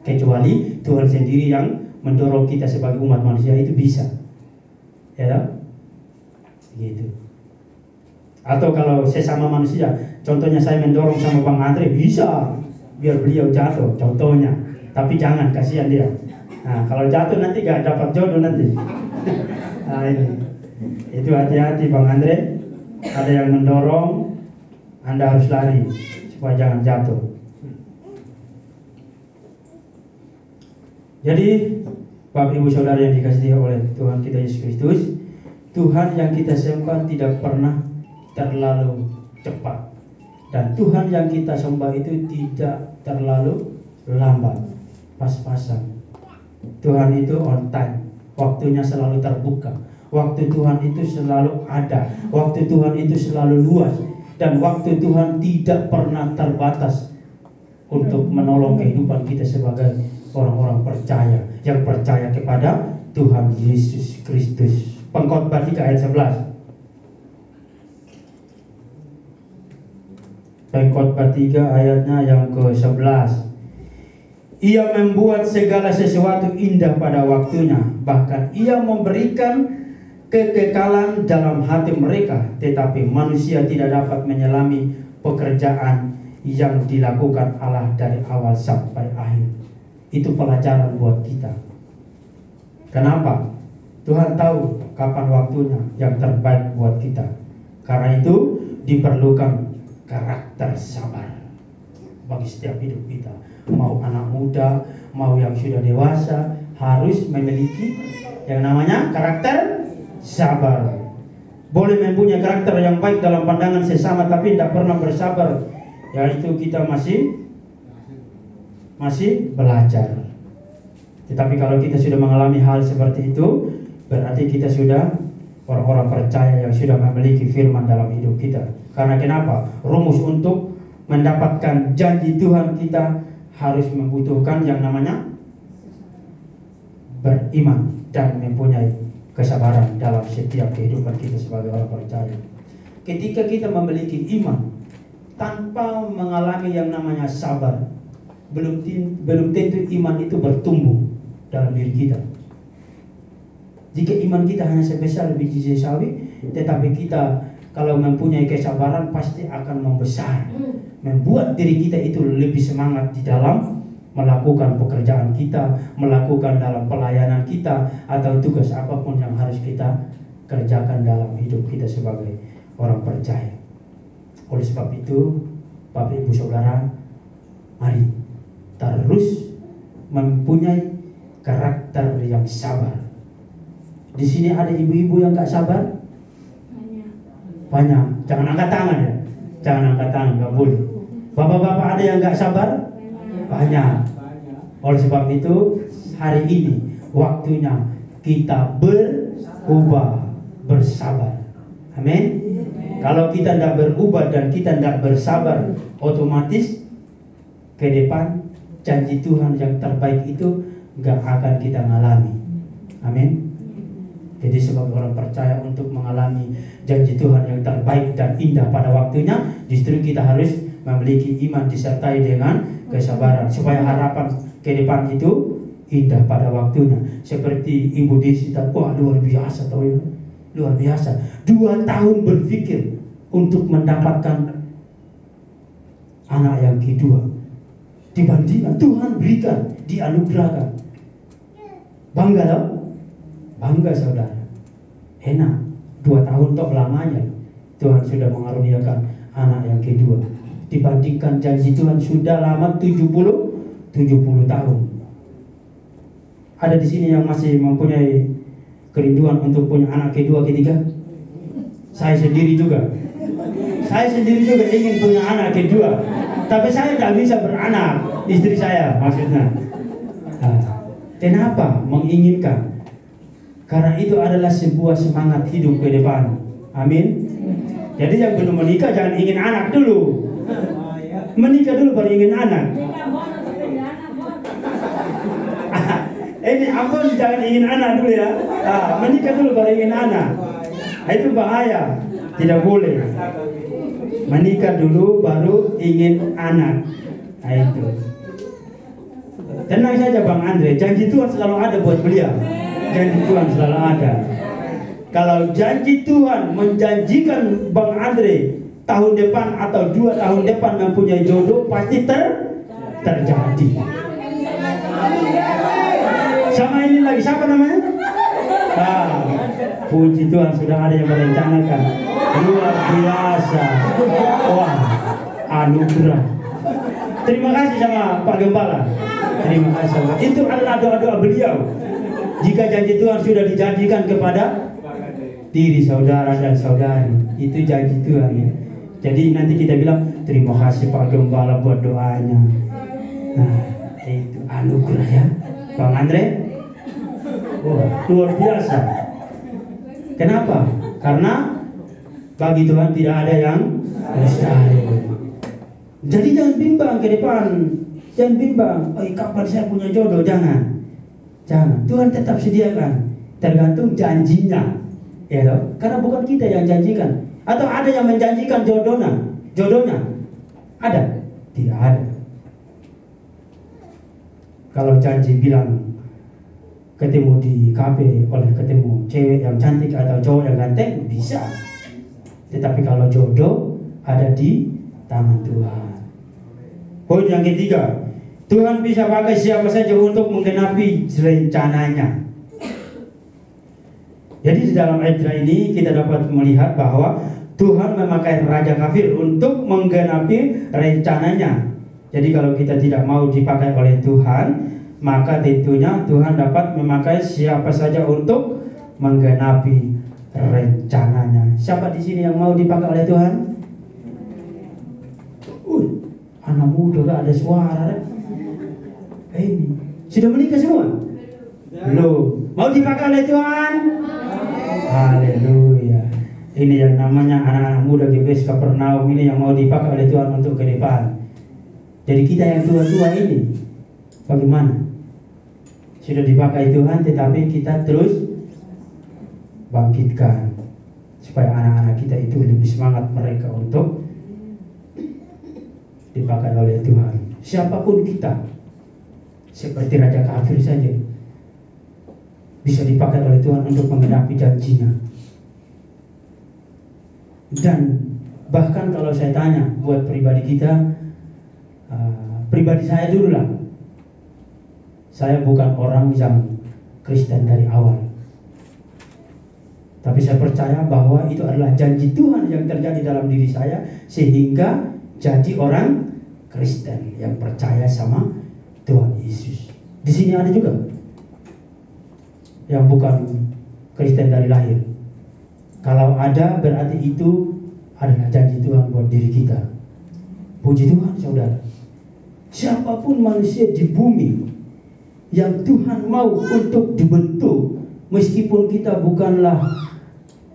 Kecuali Tuhan sendiri yang mendorong kita sebagai umat manusia, itu bisa. Ya, gitu. Atau kalau sesama manusia, contohnya saya mendorong sama Bang Andre, bisa, biar beliau jatuh, contohnya. Tapi jangan, kasihan dia. Nah, kalau jatuh nanti gak dapat jodoh nanti. Nah, ini. Itu hati-hati Bang Andre. Ada yang mendorong, Anda harus lari supaya jangan jatuh. Jadi Bapak Ibu Saudara yang dikasihi oleh Tuhan kita Yesus Kristus, Tuhan yang kita sembah tidak pernah terlalu cepat, dan Tuhan yang kita sembah itu tidak terlalu lambat, pas-pasan. Tuhan itu on time, waktunya selalu terbuka. Waktu Tuhan itu selalu ada, waktu Tuhan itu selalu luas, dan waktu Tuhan tidak pernah terbatas untuk menolong kehidupan kita sebagai orang-orang percaya yang percaya kepada Tuhan Yesus Kristus. Pengkhotbah 3 ayat 11. Pengkhotbah 3 ayatnya yang ke-11. Ia membuat segala sesuatu indah pada waktunya, bahkan ia memberikan kekekalan dalam hati mereka. Tetapi manusia tidak dapat menyelami pekerjaan yang dilakukan Allah dari awal sampai akhir. Itu pelajaran buat kita. Kenapa? Tuhan tahu kapan waktunya yang terbaik buat kita. Karena itu diperlukan karakter sabar bagi setiap hidup kita. Mau anak muda, mau yang sudah dewasa, harus memiliki yang namanya karakter sabar. Boleh mempunyai karakter yang baik dalam pandangan sesama, tapi tidak pernah bersabar, yaitu kita masih belajar. Tetapi kalau kita sudah mengalami hal seperti itu, berarti kita sudah orang-orang percaya yang sudah memiliki firman dalam hidup kita. Karena kenapa? Rumus untuk mendapatkan janji Tuhan kita harus membutuhkan yang namanya beriman dan mempunyai kesabaran dalam setiap kehidupan kita sebagai orang percaya. Ketika kita memiliki iman tanpa mengalami yang namanya sabar, belum tentu iman itu bertumbuh dalam diri kita. Jika iman kita hanya sebesar biji sawi, tetapi kita kalau mempunyai kesabaran pasti akan membesar, membuat diri kita itu lebih semangat di dalam melakukan pekerjaan kita, melakukan dalam pelayanan kita, atau tugas apapun yang harus kita kerjakan dalam hidup kita sebagai orang percaya. Oleh sebab itu, Bapak Ibu Saudara, mari terus mempunyai karakter yang sabar. Di sini ada ibu-ibu yang gak sabar? Banyak. Jangan angkat tangan ya. Jangan angkat tangan, gak boleh. Bapak-bapak ada yang gak sabar? Banyak. Oleh sebab itu, hari ini waktunya kita berubah, bersabar. Amin. Kalau kita tidak berubah dan kita tidak bersabar, otomatis ke depan janji Tuhan yang terbaik itu gak akan kita alami. Amin. Jadi sebagai orang percaya, untuk mengalami janji Tuhan yang terbaik dan indah pada waktunya, justru kita harus memiliki iman disertai dengan kesabaran, supaya harapan ke depan itu indah pada waktunya. Seperti Ibu Desi, wah luar biasa tahu ya, luar biasa. 2 tahun berpikir untuk mendapatkan anak yang kedua, dibandingkan Tuhan berikan, dianugerahkan. Bangga loh, bangga saudara. Enak, 2 tahun tok lamanya Tuhan sudah mengaruniakan anak yang kedua. Dibandingkan janji Tuhan sudah lama 70 tahun. Ada di sini yang masih mempunyai kerinduan untuk punya anak kedua, ketiga? Saya sendiri juga. Saya sendiri juga ingin punya anak kedua. Tapi saya tidak bisa beranak, istri saya maksudnya. Kenapa menginginkan? Karena itu adalah sebuah semangat hidup ke depan. Amin. Jadi yang belum menikah jangan ingin anak dulu. Menikah dulu baru ingin anak. Ini ampun, jangan ingin anak dulu ya. Menikah dulu baru ingin anak. Itu bahaya. Tidak boleh. Menikah dulu baru ingin anak. Itu. Tenang saja Bang Andre, janji Tuhan selalu ada buat beliau. Janji Tuhan selalu ada. Kalau janji Tuhan menjanjikan Bang Andre tahun depan atau 2 tahun depan mempunyai jodoh, pasti terjadi. Sama ini lagi, siapa namanya? Puji Tuhan, sudah ada yang merencanakan. Luar biasa. Wah, anugerah. Terima kasih sama Pak Gembala. Terima kasih. Itu adalah doa-doa beliau. Jika janji Tuhan sudah dijanjikan kepada diri saudara dan saudari, itu janji Tuhan ya. Jadi nanti kita bilang, terima kasih Pak Gembala buat doanya. Nah, itu anugerah ya Bang Andre. Wah, luar biasa. Kenapa? Karena bagi Tuhan tidak ada yang mustahil. Jadi jangan bimbang ke depan. Jangan bimbang, kapan saya punya jodoh, jangan. Tuhan tetap sediakan, tergantung janjinya, ya toh? Karena bukan kita yang janjikan. Atau ada yang menjanjikan jodohnya? Ada? Tidak ada. Kalau janji bilang ketemu di kafe oleh ketemu cewek yang cantik atau cowok yang ganteng, bisa. Tetapi kalau jodoh ada di tangan Tuhan. Poin yang ketiga, Tuhan bisa pakai siapa saja untuk menggenapi rencananya. Jadi di dalam ayat ini kita dapat melihat bahwa Tuhan memakai raja kafir untuk menggenapi rencananya. Jadi kalau kita tidak mau dipakai oleh Tuhan, maka tentunya Tuhan dapat memakai siapa saja untuk menggenapi rencananya. Siapa di sini yang mau dipakai oleh Tuhan? Anak muda gak ada suara. Ini sudah menikah semua? Belum. Mau dipakai oleh Tuhan? Haleluya. Ini yang namanya anak-anak muda GBS Kapernaum ini yang mau dipakai oleh Tuhan untuk ke depan. Jadi kita yang tua-tua ini bagaimana? Sudah dipakai Tuhan, tetapi kita terus bangkitkan supaya anak-anak kita itu lebih semangat mereka untuk dipakai oleh Tuhan. Siapapun kita, seperti raja kafir saja, bisa dipakai oleh Tuhan untuk menggenapi janjinya. Dan bahkan kalau saya tanya buat pribadi kita, pribadi saya dulu lah, Saya bukan orang yang Kristen dari awal. Tapi saya percaya bahwa itu adalah janji Tuhan yang terjadi dalam diri saya, sehingga jadi orang Kristen yang percaya sama Tuhan Yesus. Di sini ada juga yang bukan Kristen dari lahir. Kalau ada, berarti itu adalah janji Tuhan buat diri kita. Puji Tuhan, saudara. Siapapun manusia di bumi yang Tuhan mau untuk dibentuk, meskipun kita bukanlah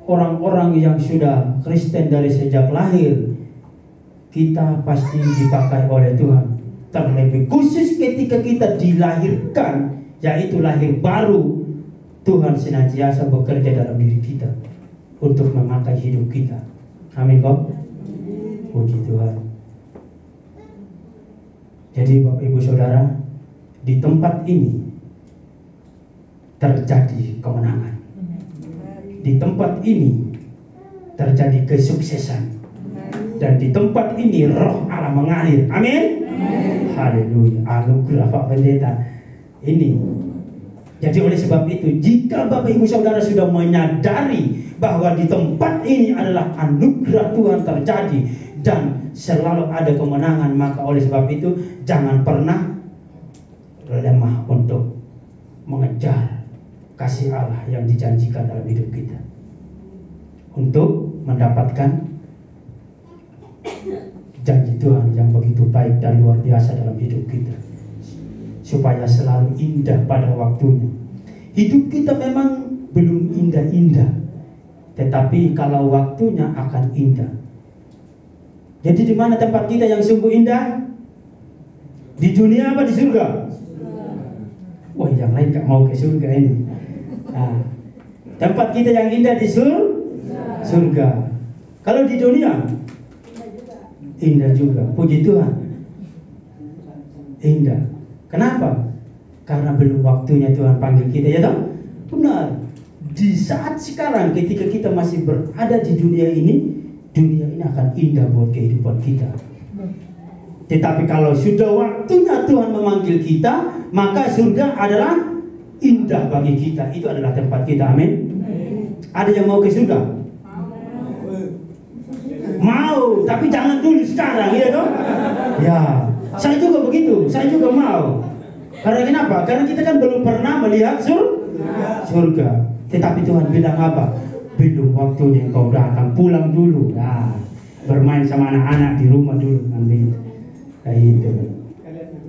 orang-orang yang sudah Kristen dari sejak lahir, kita pasti dipakai oleh Tuhan. Terlebih khusus ketika kita dilahirkan, yaitu lahir baru, Tuhan senantiasa bekerja dalam diri kita untuk memakai hidup kita. Amin kok? Puji Tuhan. Jadi Bapak Ibu Saudara, di tempat ini terjadi kemenangan. Di tempat ini terjadi kesuksesan. Dan di tempat ini roh Allah mengalir. Amin. Haleluya. Anugerah Pak Pendeta. Ini. Jadi oleh sebab itu, jika Bapak Ibu Saudara sudah menyadari bahwa di tempat ini adalah anugerah Tuhan terjadi dan selalu ada kemenangan, maka oleh sebab itu jangan pernah lemah untuk mengejar kasih Allah yang dijanjikan dalam hidup kita, untuk mendapatkan janji Tuhan yang begitu baik dan luar biasa dalam hidup kita, supaya selalu indah pada waktunya. Hidup kita memang belum indah-indah, tetapi kalau waktunya akan indah. Jadi di mana tempat kita yang sungguh indah? Di dunia apa di surga? Wah, yang lain gak mau ke surga ini. Nah, tempat kita yang indah di surga. Kalau di dunia indah juga. Puji Tuhan, indah. Kenapa? Karena belum waktunya Tuhan panggil kita, ya toh? Benar. Di saat sekarang ketika kita masih berada di dunia ini akan indah buat kehidupan kita. Tetapi kalau sudah waktunya Tuhan memanggil kita, maka surga adalah indah bagi kita. Itu adalah tempat kita. Amin. Ada yang mau ke surga? Mau, tapi jangan dulu sekarang, ya toh? Ya, saya juga begitu. Saya juga mau. Karena kenapa? Karena kita kan belum pernah melihat surga. Tetapi Tuhan bilang apa? Belum waktunya engkau datang, pulang dulu. Nah, bermain sama anak-anak di rumah dulu nanti. Kayak itu.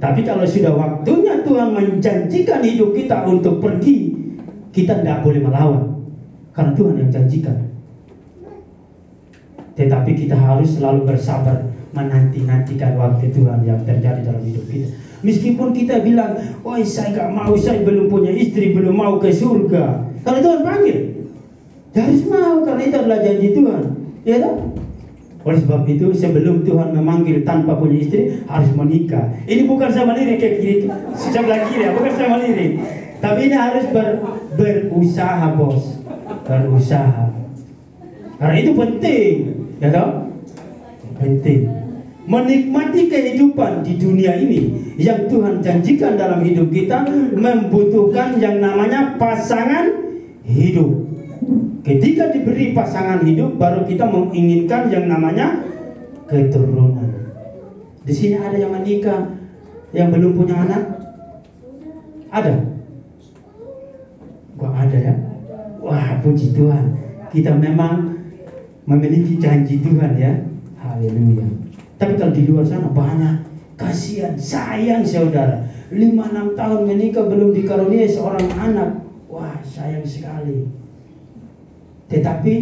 Tapi kalau sudah waktunya Tuhan menjanjikan hidup kita untuk pergi, kita tidak boleh melawan, karena Tuhan yang janjikan. Tetapi kita harus selalu bersabar menanti-nantikan waktu Tuhan yang terjadi dalam hidup kita. Meskipun kita bilang, "Oh, saya gak mau, saya belum punya istri, belum mau ke surga." Kalau Tuhan panggil, harus mau, karena itu adalah janji Tuhan. Ya toh? Oleh sebab itu, sebelum Tuhan memanggil tanpa punya istri, harus menikah. Ini bukan saya melirik kayak gitu, sebelah kiri, bukan saya melirik. Tapi ini harus berusaha, bos. Berusaha. Karena itu penting, ya toh? Penting. Menikmati kehidupan di dunia ini yang Tuhan janjikan dalam hidup kita membutuhkan yang namanya pasangan hidup. Ketika diberi pasangan hidup, baru kita menginginkan yang namanya keturunan. Di sini ada yang menikah, yang belum punya anak? Ada? Wah, ada ya? Wah, puji Tuhan. Kita memang memiliki janji Tuhan ya. Haleluya. Tapi kalau di luar sana banyak. Kasihan, sayang saudara. 5-6 tahun menikah belum dikaruniai seorang anak. Wah, sayang sekali. Tetapi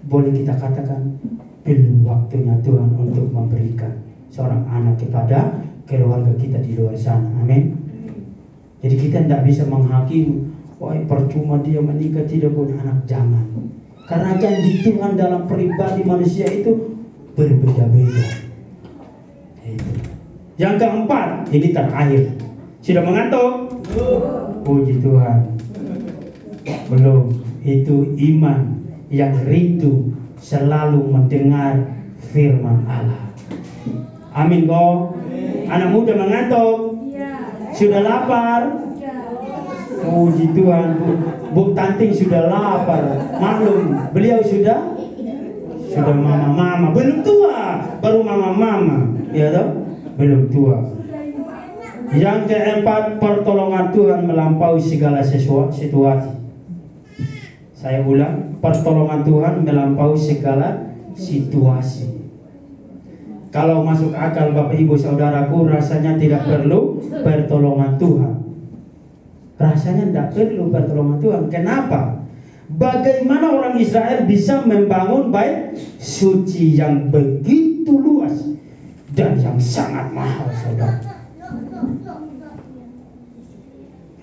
boleh kita katakan belum waktunya Tuhan untuk memberikan seorang anak kepada keluarga kita di luar sana. Amin. Jadi kita tidak bisa menghakimi, wah percuma dia menikah tidak punya anak. Jangan. Karena janji Tuhan dalam pribadi manusia itu berbeda-beda. Yang keempat, ini terakhir. Sudah mengantuk? Puji Tuhan. Belum. Itu iman yang rindu selalu mendengar firman Allah. Amin kok. Anak muda mengantuk? Sudah lapar? Puji Tuhan, Bu Tanting sudah lapar. Maklum, beliau sudah mama-mama. Belum tua, baru mama-mama. Ya toh? Belum tua. Yang keempat, pertolongan Tuhan melampaui segala situasi. Saya ulang, pertolongan Tuhan melampaui segala situasi. Kalau masuk akal Bapak Ibu Saudaraku, rasanya tidak perlu pertolongan Tuhan. Rasanya tidak perlu pertolongan Tuhan. Kenapa? Bagaimana orang Israel bisa membangun bait suci yang begitu luas dan yang sangat mahal, saudara?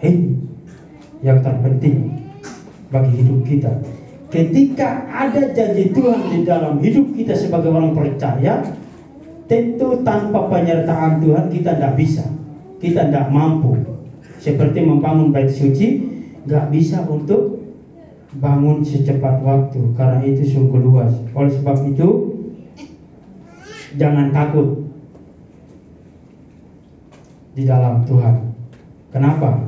Ini yang terpenting bagi hidup kita. Ketika ada janji Tuhan di dalam hidup kita sebagai orang percaya, tentu tanpa penyertaan Tuhan kita tidak bisa, kita tidak mampu. Seperti membangun bait suci, nggak bisa untuk bangun secepat waktu, karena itu sungguh luas. Oleh sebab itu, jangan takut di dalam Tuhan. Kenapa?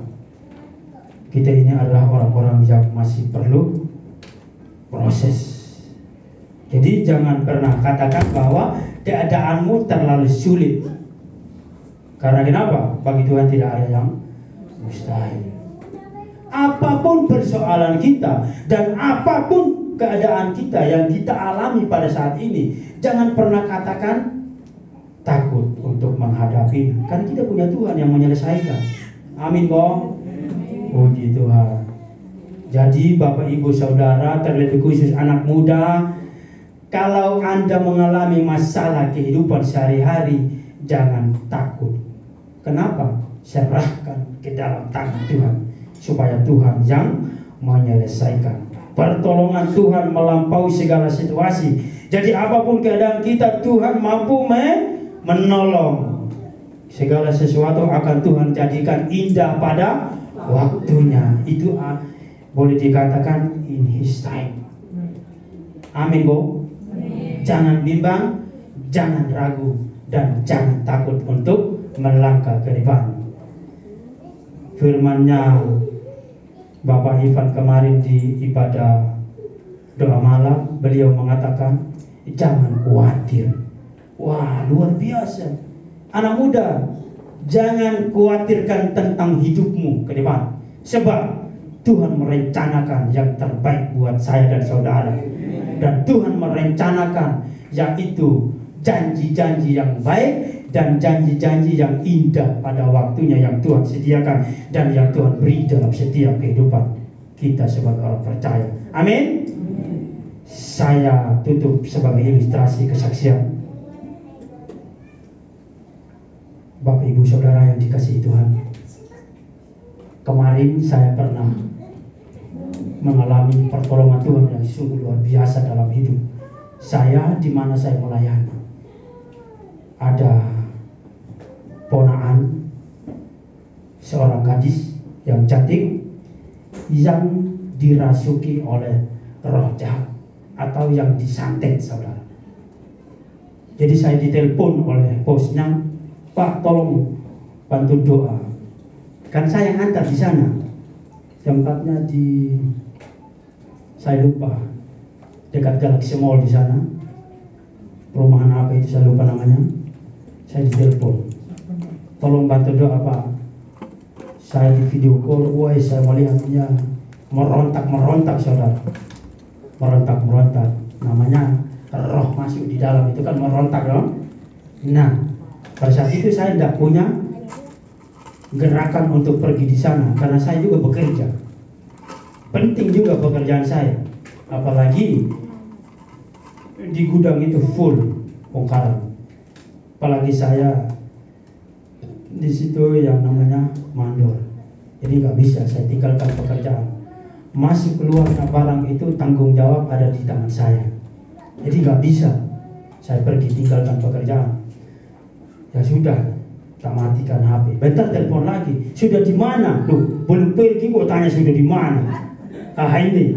Kita ini adalah orang-orang yang masih perlu proses. Jadi jangan pernah katakan bahwa keadaanmu terlalu sulit. Karena kenapa? Bagi Tuhan tidak ada yang mustahil. Apapun persoalan kita dan apapun keadaan kita yang kita alami pada saat ini, jangan pernah katakan takut untuk menghadapi. Karena kita punya Tuhan yang menyelesaikan. Amin kok. Puji Tuhan. Jadi Bapak Ibu Saudara, terlebih khusus anak muda, kalau Anda mengalami masalah kehidupan sehari-hari, jangan takut. Kenapa? Serahkan ke dalam tangan Tuhan, supaya Tuhan yang menyelesaikan. Pertolongan Tuhan melampaui segala situasi. Jadi apapun keadaan kita, Tuhan mampu menolong. Segala sesuatu akan Tuhan jadikan indah pada waktunya. Itu boleh dikatakan in His time. Amin, Bu. Jangan bimbang, jangan ragu, dan jangan takut untuk melangkah ke depan. Firman-Nya Bapak Ivan kemarin di ibadah doa malam, beliau mengatakan jangan khawatir. Wah, luar biasa. Anak muda, jangan khawatirkan tentang hidupmu ke depan, sebab Tuhan merencanakan yang terbaik buat saya dan saudara. Dan Tuhan merencanakan yaitu janji-janji yang baik dan janji-janji yang indah pada waktunya yang Tuhan sediakan dan yang Tuhan beri dalam setiap kehidupan kita sebagai orang percaya. Amin. Saya tutup sebagai ilustrasi kesaksian. Bapak Ibu Saudara yang dikasihi Tuhan, kemarin saya pernah mengalami pertolongan Tuhan yang sungguh luar biasa dalam hidup saya, di mana saya melayani. Ada ponaan seorang gadis yang cantik yang dirasuki oleh roh jahat atau yang disantet, saudara. Jadi saya ditelepon oleh bosnya, Pak, tolong bantu doa. Kan saya yang antar di sana. Tempatnya di, saya lupa, dekat Galaxy Mall di sana. Perumahan apa itu saya lupa namanya. Saya ditelepon, tolong bantu doa, Pak. Saya di video call, wah saya melihatnya merontak saudara. Merontak. Namanya roh masuk di dalam itu kan merontak dong. Nah, pada saat itu saya tidak punya gerakan untuk pergi di sana karena saya juga bekerja. Penting juga pekerjaan saya, apalagi di gudang itu full bongkaran. Apalagi saya di situ yang namanya mandor, jadi nggak bisa saya tinggalkan pekerjaan. Masuk keluarnya barang itu tanggung jawab ada di tangan saya, jadi nggak bisa saya pergi tinggalkan pekerjaan. Ya sudah, tak matikan HP. Bentar telepon lagi, sudah di mana? Loh, belum pergi kok tanya sudah di mana? Ini,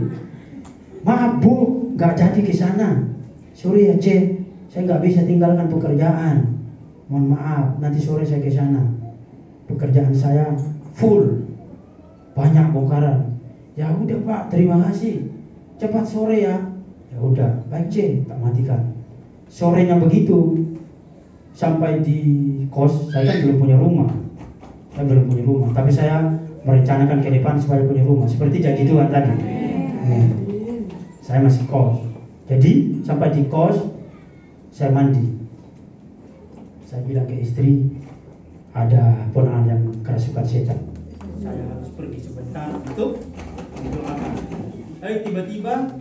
maaf Bu, nggak jadi ke sana. Sorry ya C, saya nggak bisa tinggalkan pekerjaan. Mohon maaf, nanti sore saya ke sana. pekerjaan saya full, banyak bongkaran. Ya udah Pak, terima kasih, cepat sore ya. Ya udah, baik C, tak matikan. Sorenya begitu, sampai di kos, saya kan belum punya rumah. Tapi saya merencanakan ke depan supaya punya rumah. Seperti jadi Tuhan tadi. Saya masih kos. Jadi sampai di kos, saya mandi. Saya bilang ke istri, ada ponakan yang kerasukan setan. Saya harus pergi sebentar untuk mendoakan. Tiba-tiba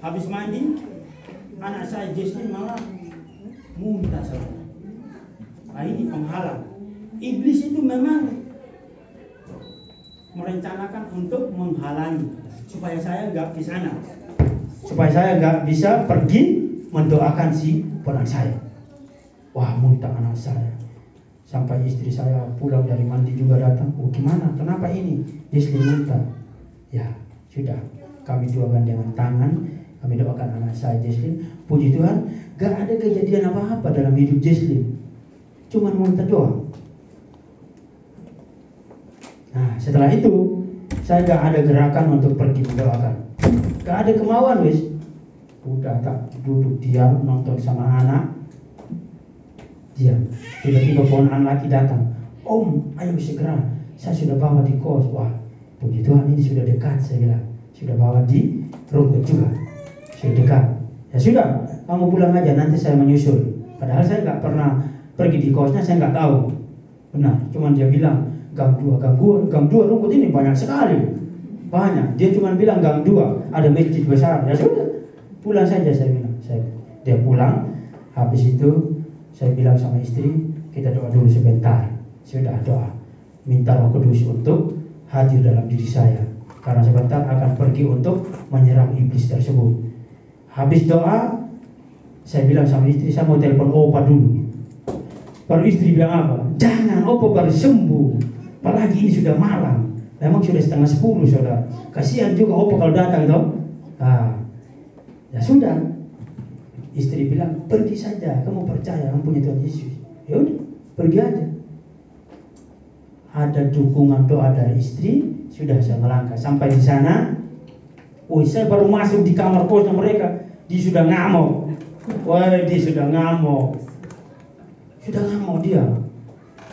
habis mandi, anak saya Jesslyn malah muntah saudara. Ini penghalang. Iblis itu memang merencanakan untuk menghalangi supaya saya nggak di sana, supaya saya nggak bisa pergi mendoakan si ponakan saya. Wah, muntah anak saya. Sampai istri saya pulang dari mandi juga datang. Oh gimana? Kenapa ini? Jesslyn muntah. Ya sudah, kami doakan dengan tangan. Kami doakan anak saya Jesslyn. Puji Tuhan, gak ada kejadian apa-apa dalam hidup Jesslyn. Cuman muntah doang. Nah setelah itu, saya gak ada gerakan untuk pergi mendoakan. Gak ada kemauan wis. Udah tak duduk diam nonton sama anak. Diam. Tiba-tiba ponakan laki datang. Om, ayo segera. Saya sudah bawa di kos. Wah, puji Tuhan ini sudah dekat, saya bilang. Sudah bawa di rumput juga. Sudah dekat. Ya sudah, kamu pulang aja, nanti saya menyusul. Padahal saya nggak pernah pergi di kosnya, saya nggak tahu. Benar, cuman dia bilang gang 2 rumput ini banyak sekali. Banyak. Dia cuma bilang gang 2 ada masjid besar. Ya sudah, pulang saja saya bilang. Dia pulang. Habis itu saya bilang sama istri, kita doa dulu sebentar. Sudah doa, minta Roh Kudus untuk hadir dalam diri saya, karena sebentar akan pergi untuk menyerang iblis tersebut. Habis doa, saya bilang sama istri, saya mau telepon Opa dulu. Baru istri bilang apa? Jangan, Opa baru sembuh. Apalagi ini sudah malam. Memang sudah 9:30 saudara. Kasihan juga Opa kalau datang toh. Ya sudah. Istri bilang, pergi saja, kamu percaya, kamu punya Tuhan Yesus. Ya udah, pergi aja. Ada dukungan doa dari istri, sudah saya melangkah sampai di sana. Saya baru masuk di kamar kosnya mereka, dia sudah ngamuk. Dia sudah ngamuk. Dia.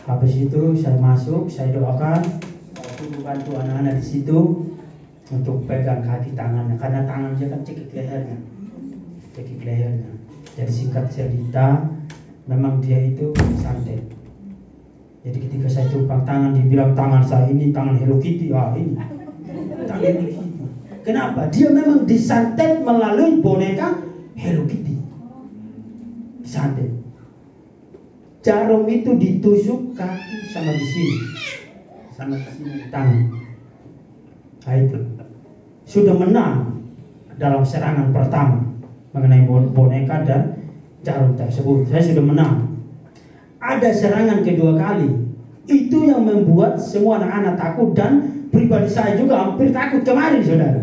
Habis itu saya masuk, saya doakan, aku bantu anak-anak di situ untuk pegang kaki tangannya, karena tangannya kan cekik lehernya. Jadi singkat cerita, memang dia itu santet. Jadi ketika saya tumpang tangan, dia bilang tangan saya ini tangan Hello Kitty. Ini tangan Hello Kitty. Kenapa? Dia memang disantet melalui boneka Hello Kitty. Disantet. Jarum itu ditusuk kaki sama di sini, sama di sini tangan. Itu sudah menang dalam serangan pertama mengenai boneka dan jarum tersebut. Saya sudah menang. Ada serangan kedua kali. Itu yang membuat semua anak-anak takut, dan pribadi saya juga hampir takut kemarin saudara.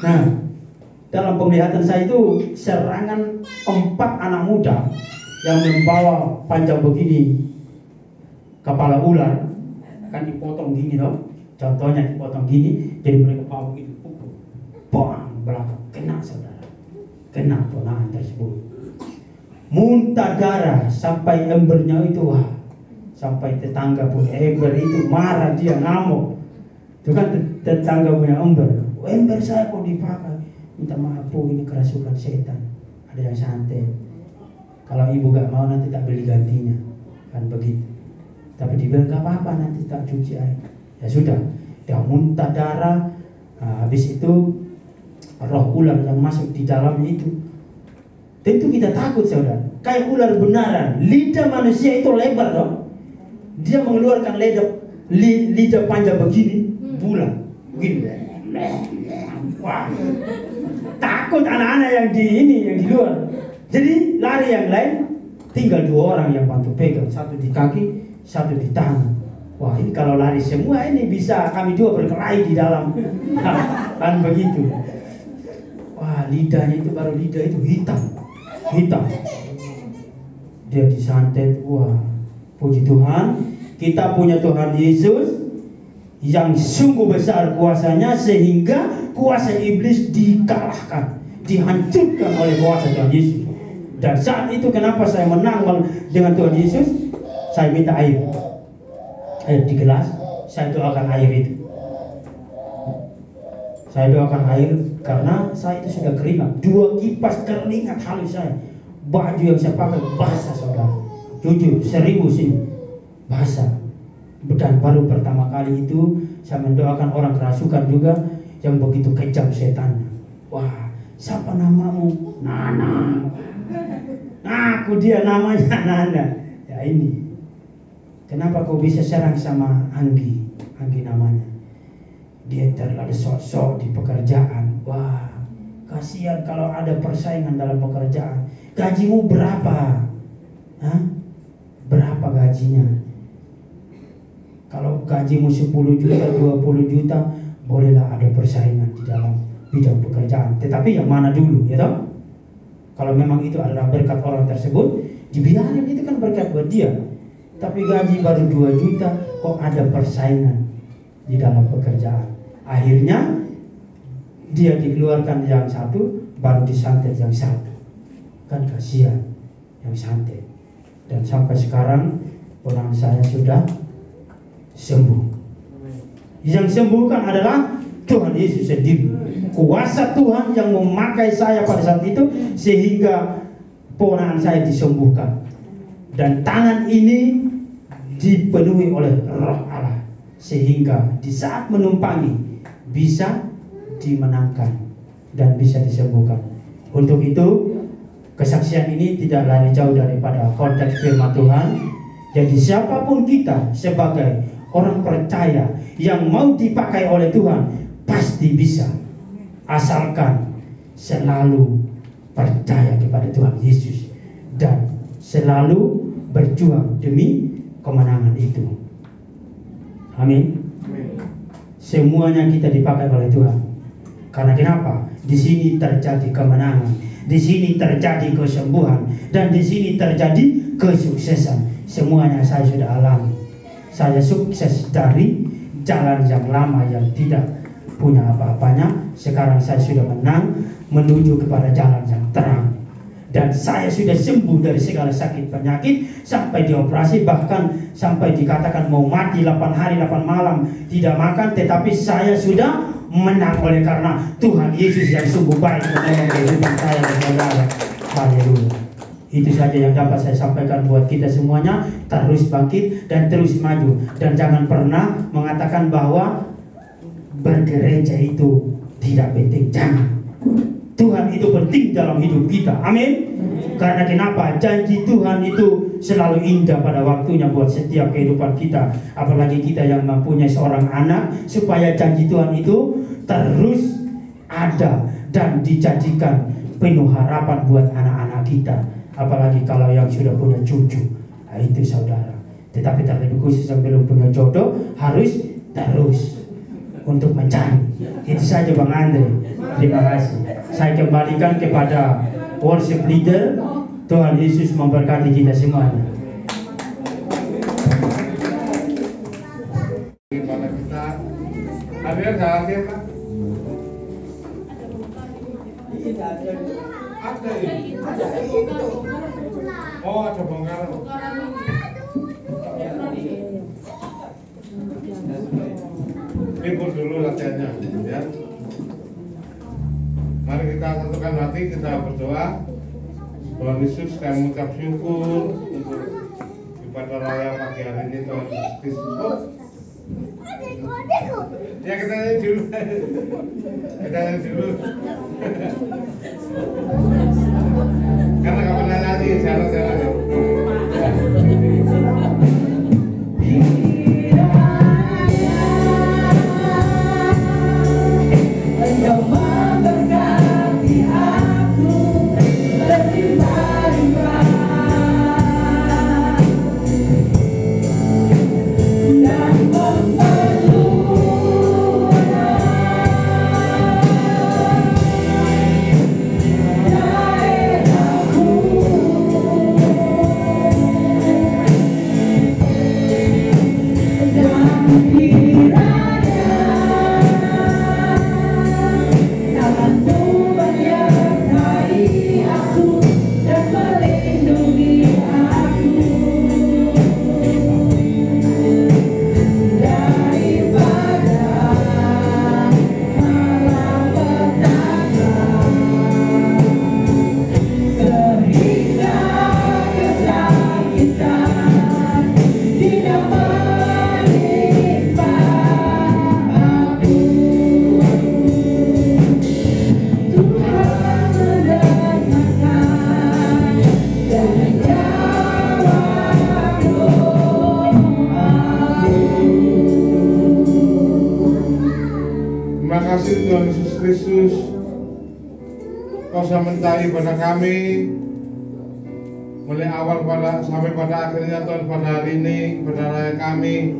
Nah, dalam penglihatan saya itu serangan 4 anak muda yang membawa panjang begini kepala ular, kan dipotong gini toh. Contohnya dipotong gini, jadi mereka bawa begini, bang belakang, kena saudara, kena ponakan tersebut, muntah darah sampai embernya itu, sampai tetangga punya ember itu marah, dia ngamuk. Itu kan tetangga punya ember saya kok dipakai, minta maaf bu, ini kerasukan setan, ada yang santet. Kalau ibu gak mau nanti tak beli gantinya, kan begitu. Tapi dibilang gak apa-apa, nanti tak cuci air. Ya sudah, dia muntah darah. Habis itu roh ular yang masuk di dalamnya itu, tentu kita takut saudara. Kayak ular benaran. Lidah manusia itu lebar dong. Dia mengeluarkan lidah panjang begini, bulat, begini. Wah, takut anak-anak yang di luar. Jadi lari yang lain, tinggal 2 orang yang bantu pegang, satu di kaki, satu di tangan. Wah, ini kalau lari semua ini bisa kami 2 berkelahi di dalam. Kan begitu. Wah, lidahnya itu baru lidah itu hitam. Dia disantet. Wah, Puji Tuhan, kita punya Tuhan Yesus yang sungguh besar kuasanya sehingga kuasa iblis dikalahkan, dihancurkan oleh kuasa Tuhan Yesus. Dan saat itu kenapa saya menang dengan Tuhan Yesus? Saya minta air di gelas, saya doakan air itu. Saya doakan air karena saya itu sudah keringat. 2 kipas keringat halus saya. Baju yang saya pakai basah saudara. Jujur, 1000 sini basah. Dan baru pertama kali itu saya mendoakan orang kerasukan juga yang begitu kejam setannya. Wah, siapa namamu? Nana. Aku dia namanya Nana. Ya ini. Kenapa kau bisa serang sama Anggi? Anggi namanya. Dia terlalu sok-sok di pekerjaan. Wah, kasihan kalau ada persaingan dalam pekerjaan. Gajimu berapa? Hah? Berapa gajinya? Kalau gajimu 10 juta, 20 juta, bolehlah ada persaingan di dalam bidang pekerjaan. Tetapi yang mana dulu, ya toh? Kalau memang itu adalah berkat orang tersebut, dibiarin, itu kan berkat buat dia. Tapi gaji baru 2 juta, kok ada persaingan di dalam pekerjaan. Akhirnya dia dikeluarkan yang satu, baru disantet yang satu. Kan kasihan yang santet. Dan sampai sekarang orang saya sudah sembuh. Yang sembuhkan adalah Tuhan Yesus sendiri. Kuasa Tuhan yang memakai saya pada saat itu sehingga ponakan saya disembuhkan. Dan tangan ini dipenuhi oleh Roh Allah sehingga di saat menumpangi bisa dimenangkan dan bisa disembuhkan. Untuk itu kesaksian ini tidak lari jauh daripada konteks firman Tuhan. Jadi siapapun kita sebagai orang percaya yang mau dipakai oleh Tuhan pasti bisa, asalkan selalu percaya kepada Tuhan Yesus dan selalu berjuang demi kemenangan itu. Amin. Semuanya kita dipakai oleh Tuhan. Karena kenapa? Di sini terjadi kemenangan, di sini terjadi kesembuhan, dan di sini terjadi kesuksesan. Semuanya saya sudah alami. Saya sukses dari jalan yang lama yang tidak punya apa-apanya. Sekarang saya sudah menang menuju kepada jalan yang terang. Dan saya sudah sembuh dari segala sakit penyakit sampai dioperasi, bahkan sampai dikatakan mau mati 8 hari 8 malam tidak makan, tetapi saya sudah menang oleh karena Tuhan Yesus yang sungguh baik menolong kehidupan saya dan saudara. Haleluya. Itu saja yang dapat saya sampaikan buat kita semuanya. Terus bangkit dan terus maju. Dan jangan pernah mengatakan bahwa bergereja itu tidak penting. Jangan. Tuhan itu penting dalam hidup kita. Amin. Karena kenapa? Janji Tuhan itu selalu indah pada waktunya buat setiap kehidupan kita. Apalagi kita yang mempunyai seorang anak, supaya janji Tuhan itu terus ada dan dijadikan penuh harapan buat anak-anak kita. Apalagi kalau yang sudah punya cucu. Nah, itu saudara. Tetapi terlebih khusus yang belum punya jodoh harus terus untuk mencari. Itu saja Bang Andre. Terima kasih. Saya kembalikan kepada worship leader. Tuhan Yesus memberkati kita semuanya. Gimana kita? Ada yang salah siapa? Ada ini. Oh, ada bongkaran. Libur dulu latihannya, ya. Mari kita satukan hati, kita berdoa. Tuhan Yesus, kami mengucap syukur untuk ibadah raya pagi hari ini Tuhan Kristus. Ya kita nyanyi dulu. Kita nyanyi dulu. Karena kamu nyanyi, jangan. menyertai pada kami mulai awal sampai pada akhirnya Tuhan pada hari ini, pada raya kami.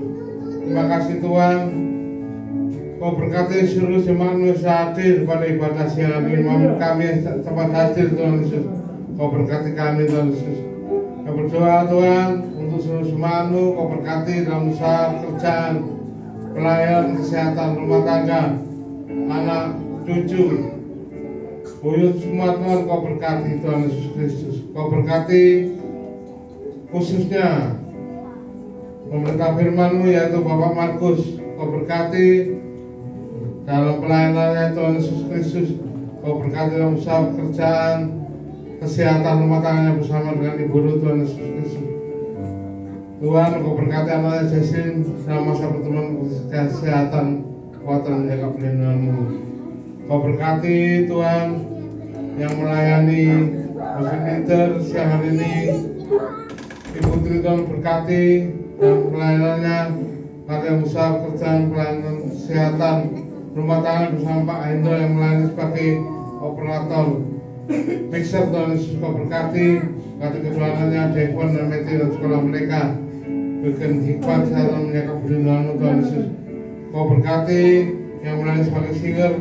Terima kasih Tuhan. Kau berkati seluruh jemaat Indonesia hadir pada ibadah siang ini. Kami tempat hadir Tuhan Yesus. Kau berkati kami Tuhan Yesus. Kau berdoa Tuhan untuk seluruh jemaat-Mu. Kau berkati dalam usaha kerjaan, pelayanan, kesehatan, rumah tangga, anak, cucu, buyut semua Tuhan. Kau berkati Tuhan Yesus Kristus. Kau berkati khususnya pemerintah firman-Mu yaitu Bapak Markus. Kau berkati dalam pelayanannya Tuhan Yesus Kristus. Kau berkati dalam usaha pekerjaan, kesehatan rumah tangganya bersama dengan Ibu Ruth Tuhan Yesus Kristus. Tuhan, Kau berkati anaknya Jessin dalam masa pertemuan kesehatan, kekuatan menjaga perlindungan-Mu. Kau berkati Tuhan yang melayani leader siang hari ini. Ibu Tri Tuhan berkati dalam pelayanannya, pada usaha pekerjaan, pelayanan kesehatan, rumah tangga bersama Pak Hendro yang melayani sebagai operator mixer. Tuhan Yesus Kau berkati keduanya Devon dan Matthew dan sekolah mereka. Berikan hikmat serta menjaga perlindungan-Mu Tuhan Yesus. Kau berkati yang melayani sebagai singer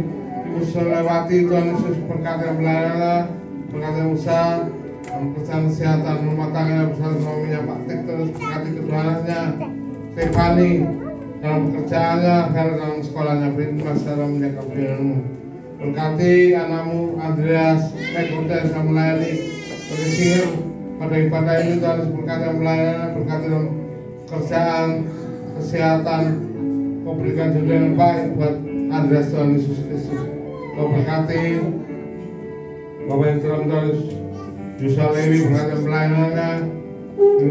Ibu Sulawati. Tuhan Yesus berkati yang melayani, berkati yang usaha pekerjaan kesehatan rumah tangga bersama suaminya Pak Tik. Terus berkati keduanya Stefani dalam pekerjaannya, dalam sekolahnya. Berikan serta menjaga perlindungan-Mu. Berkati anakmu Andreas Mekotes yang melayani sebagai singer pada ibadah ini. Tuhan Yesus berkati yang melayani, berkati dalam kerjaan, kesehatan. Kau berikan jodoh yang baik buat Andreas Tuhan Yesus Kristus. Kau berkati Bapak yang telah Tuhan Yusuf Lewi, berkati yang pelayanannya,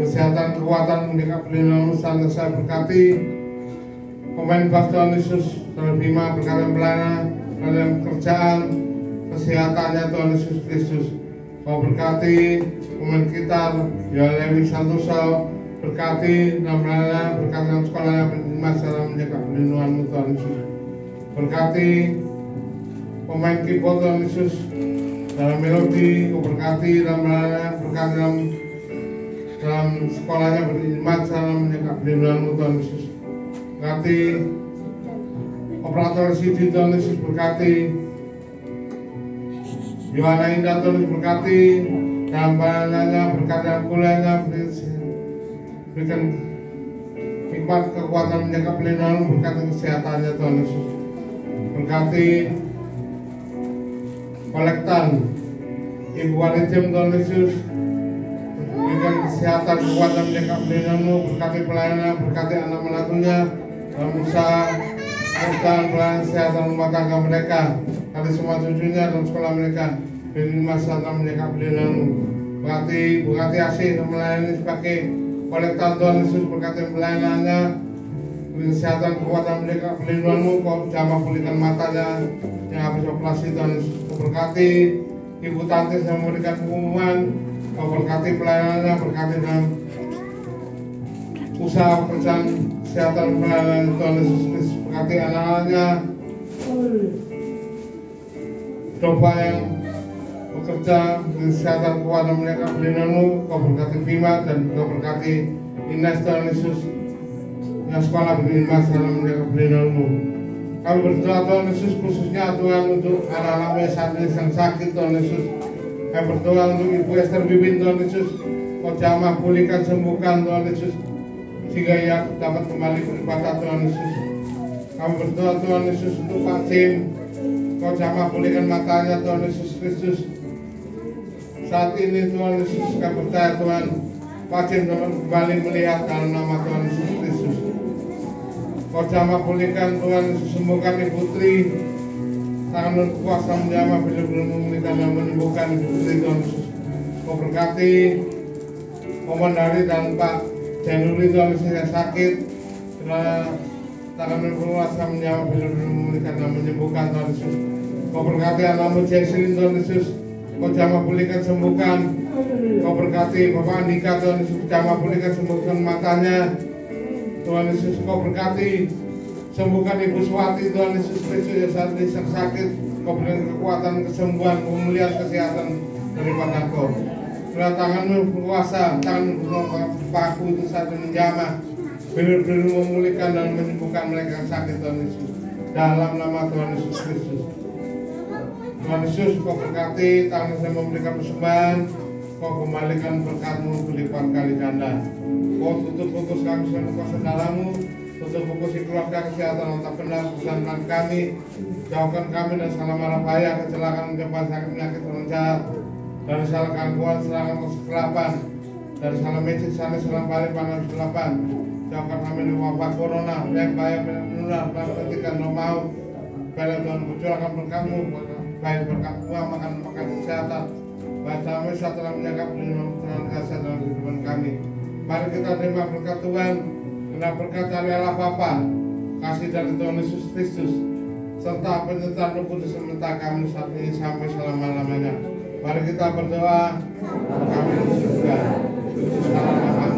kesehatan, kekuatan, menjaga perlindungan-Mu. Saya berkati pemain bas Tuhan Yesus, Tuhan Bima, berkati yang pelayanan, dalam pekerjaan, kesehatannya Tuhan Yesus Kristus. Kau berkati pemain gitar Lewi Santoso, berkati dalam pelayanan, berkati dalam sekolahnya, masalah menjaga perlindungan-Mu Tuhan Yesus. Berkati pemain keyboard Tuhan Yesus dalam melodi. Kau berkati dalam pelayanan, berkati dalam sekolahnya, masalah menjaga perlindungan-Mu Tuhan Yesus. Berkati operator CD Tuhan Yesus, berkati Yohana Indah Tuhan Yesus, berkati dalam pelayanannya, berkati dalam kuliahnya. Berikan hikmat kekuatan menjaga perlindungan-Mu, berkati kesehatannya Tuhan Yesus. Berkati kolektan Ibu Walijem Tuhan Yesus, berikan kesehatan kekuatan menjaga perlindungan-Mu, berkati pelayanan, berkati anak menantunya dalam usaha pekerjaan, pelayanan kesehatan rumah tangga mereka, kali semua cucunya dalam sekolah mereka. Berikan masalah menjaga perlindungan-Mu. Berkati Asih yang melayani sebagai kolektan Tuhan Yesus, berkati pelayanannya, kesehatan kekuatan menjaga perlindungan-Mu. Kau jamah pulihkan matanya yang habis operasi Tuhan Yesus. Kau berkati Ibu Tantis yang memberikan pengumuman. Kau berkati pelayanannya, berkati dalam usaha pekerjaan kesehatan pelayanan Tuhan Yesus Kristus. Berkati anak-anaknya Doba yang bekerja kesehatan kekuatan menjaga perlindungan-Mu. Kau berkati Bima dan Kau berkati Ines Tuhan Yesus yang sekolah beriman dalam menjaga perlindungan-Mu. Kami berdoa Tuhan Yesus khususnya Tuhan untuk anak-anakmu yang sakit Tuhan Yesus. Kami berdoa untuk Ibu Esther Bibin Tuhan Yesus. Kau jamah pulihkan, sembuhkan Tuhan Yesus, sehingga ia dapat kembali beribadah Tuhan Yesus. Kami berdoa Tuhan Yesus untuk Pak Jim. Kau jamah pulihkan matanya Tuhan Yesus Kristus. Saat ini Tuhan Yesus, kami percaya Tuhan Pak Jim dapat kembali melihat dalam nama Tuhan Yesus Kristus. Kau jamah pulihkan Tuhan Yesus, sembuhkan Ibu Tri. Tangan berkuasa menjamah bila belum memulihkan dan menyembuhkan Ibu Tri Tuhan Yesus. Kau berkati Komandari dan Pak Januri Tuhan Yesus yang sakit. Tangan berkuasa menjamah bila belum memulihkan dan menyembuhkan Tuhan Yesus. Kau berkati anakmu Jesslyn Tuhan Yesus. Kau jamah pulihkan, sembuhkan. Kau berkati Bapak Andika Tuhan Yesus, jamah pulihkan, sembuhkan matanya Tuhan Yesus. Kau berkati sembuhkan Ibu Swati Tuhan Yesus Kristus yang saat ini sakit Kau berikan kekuatan, kesembuhan, pemulihan, kesehatan daripada Kau. Bila tanganmu berkuasa, tanganmu berpaku itu satu menjamah, benar-benar memulihkan dan menyembuhkan mereka yang sakit, Tuhan Yesus. Dalam nama Tuhan Yesus Kristus. Tuhan Yesus, Kau berkati, tangan saya memberikan persembahan, Kau kembalikan berkat-Mu berlipat kali ganda. Kau tutup fokus kami dengan kuasa dalam-Mu, tutup fokus keluarga, kesehatan, otak benar, persatuan kami, jauhkan kami dari segala mara bahaya, kecelakaan, penyebab sakit, penyakit, orang jahat, dari salah gangguan, serangan, kegelapan, dari salah magic, salah balik, panas, kegelapan. Jauhkan kami dari wabah corona, yang bahaya, menular, matikan, maut. Baiklah Tuhan, percurakan berkat-Mu, baik berkat uang, makan kesehatan. Baik kami saat telah menjaga perlindungan kasih dalam kehidupan kami. Mari kita terima berkat Tuhan, karena berkat dari Allah Bapa, kasih dari Tuhan Yesus Kristus, serta penyertaan Roh Kudus sementara kami saat ini sampai selama-lamanya. Mari kita berdoa, kami di surga, kudus nama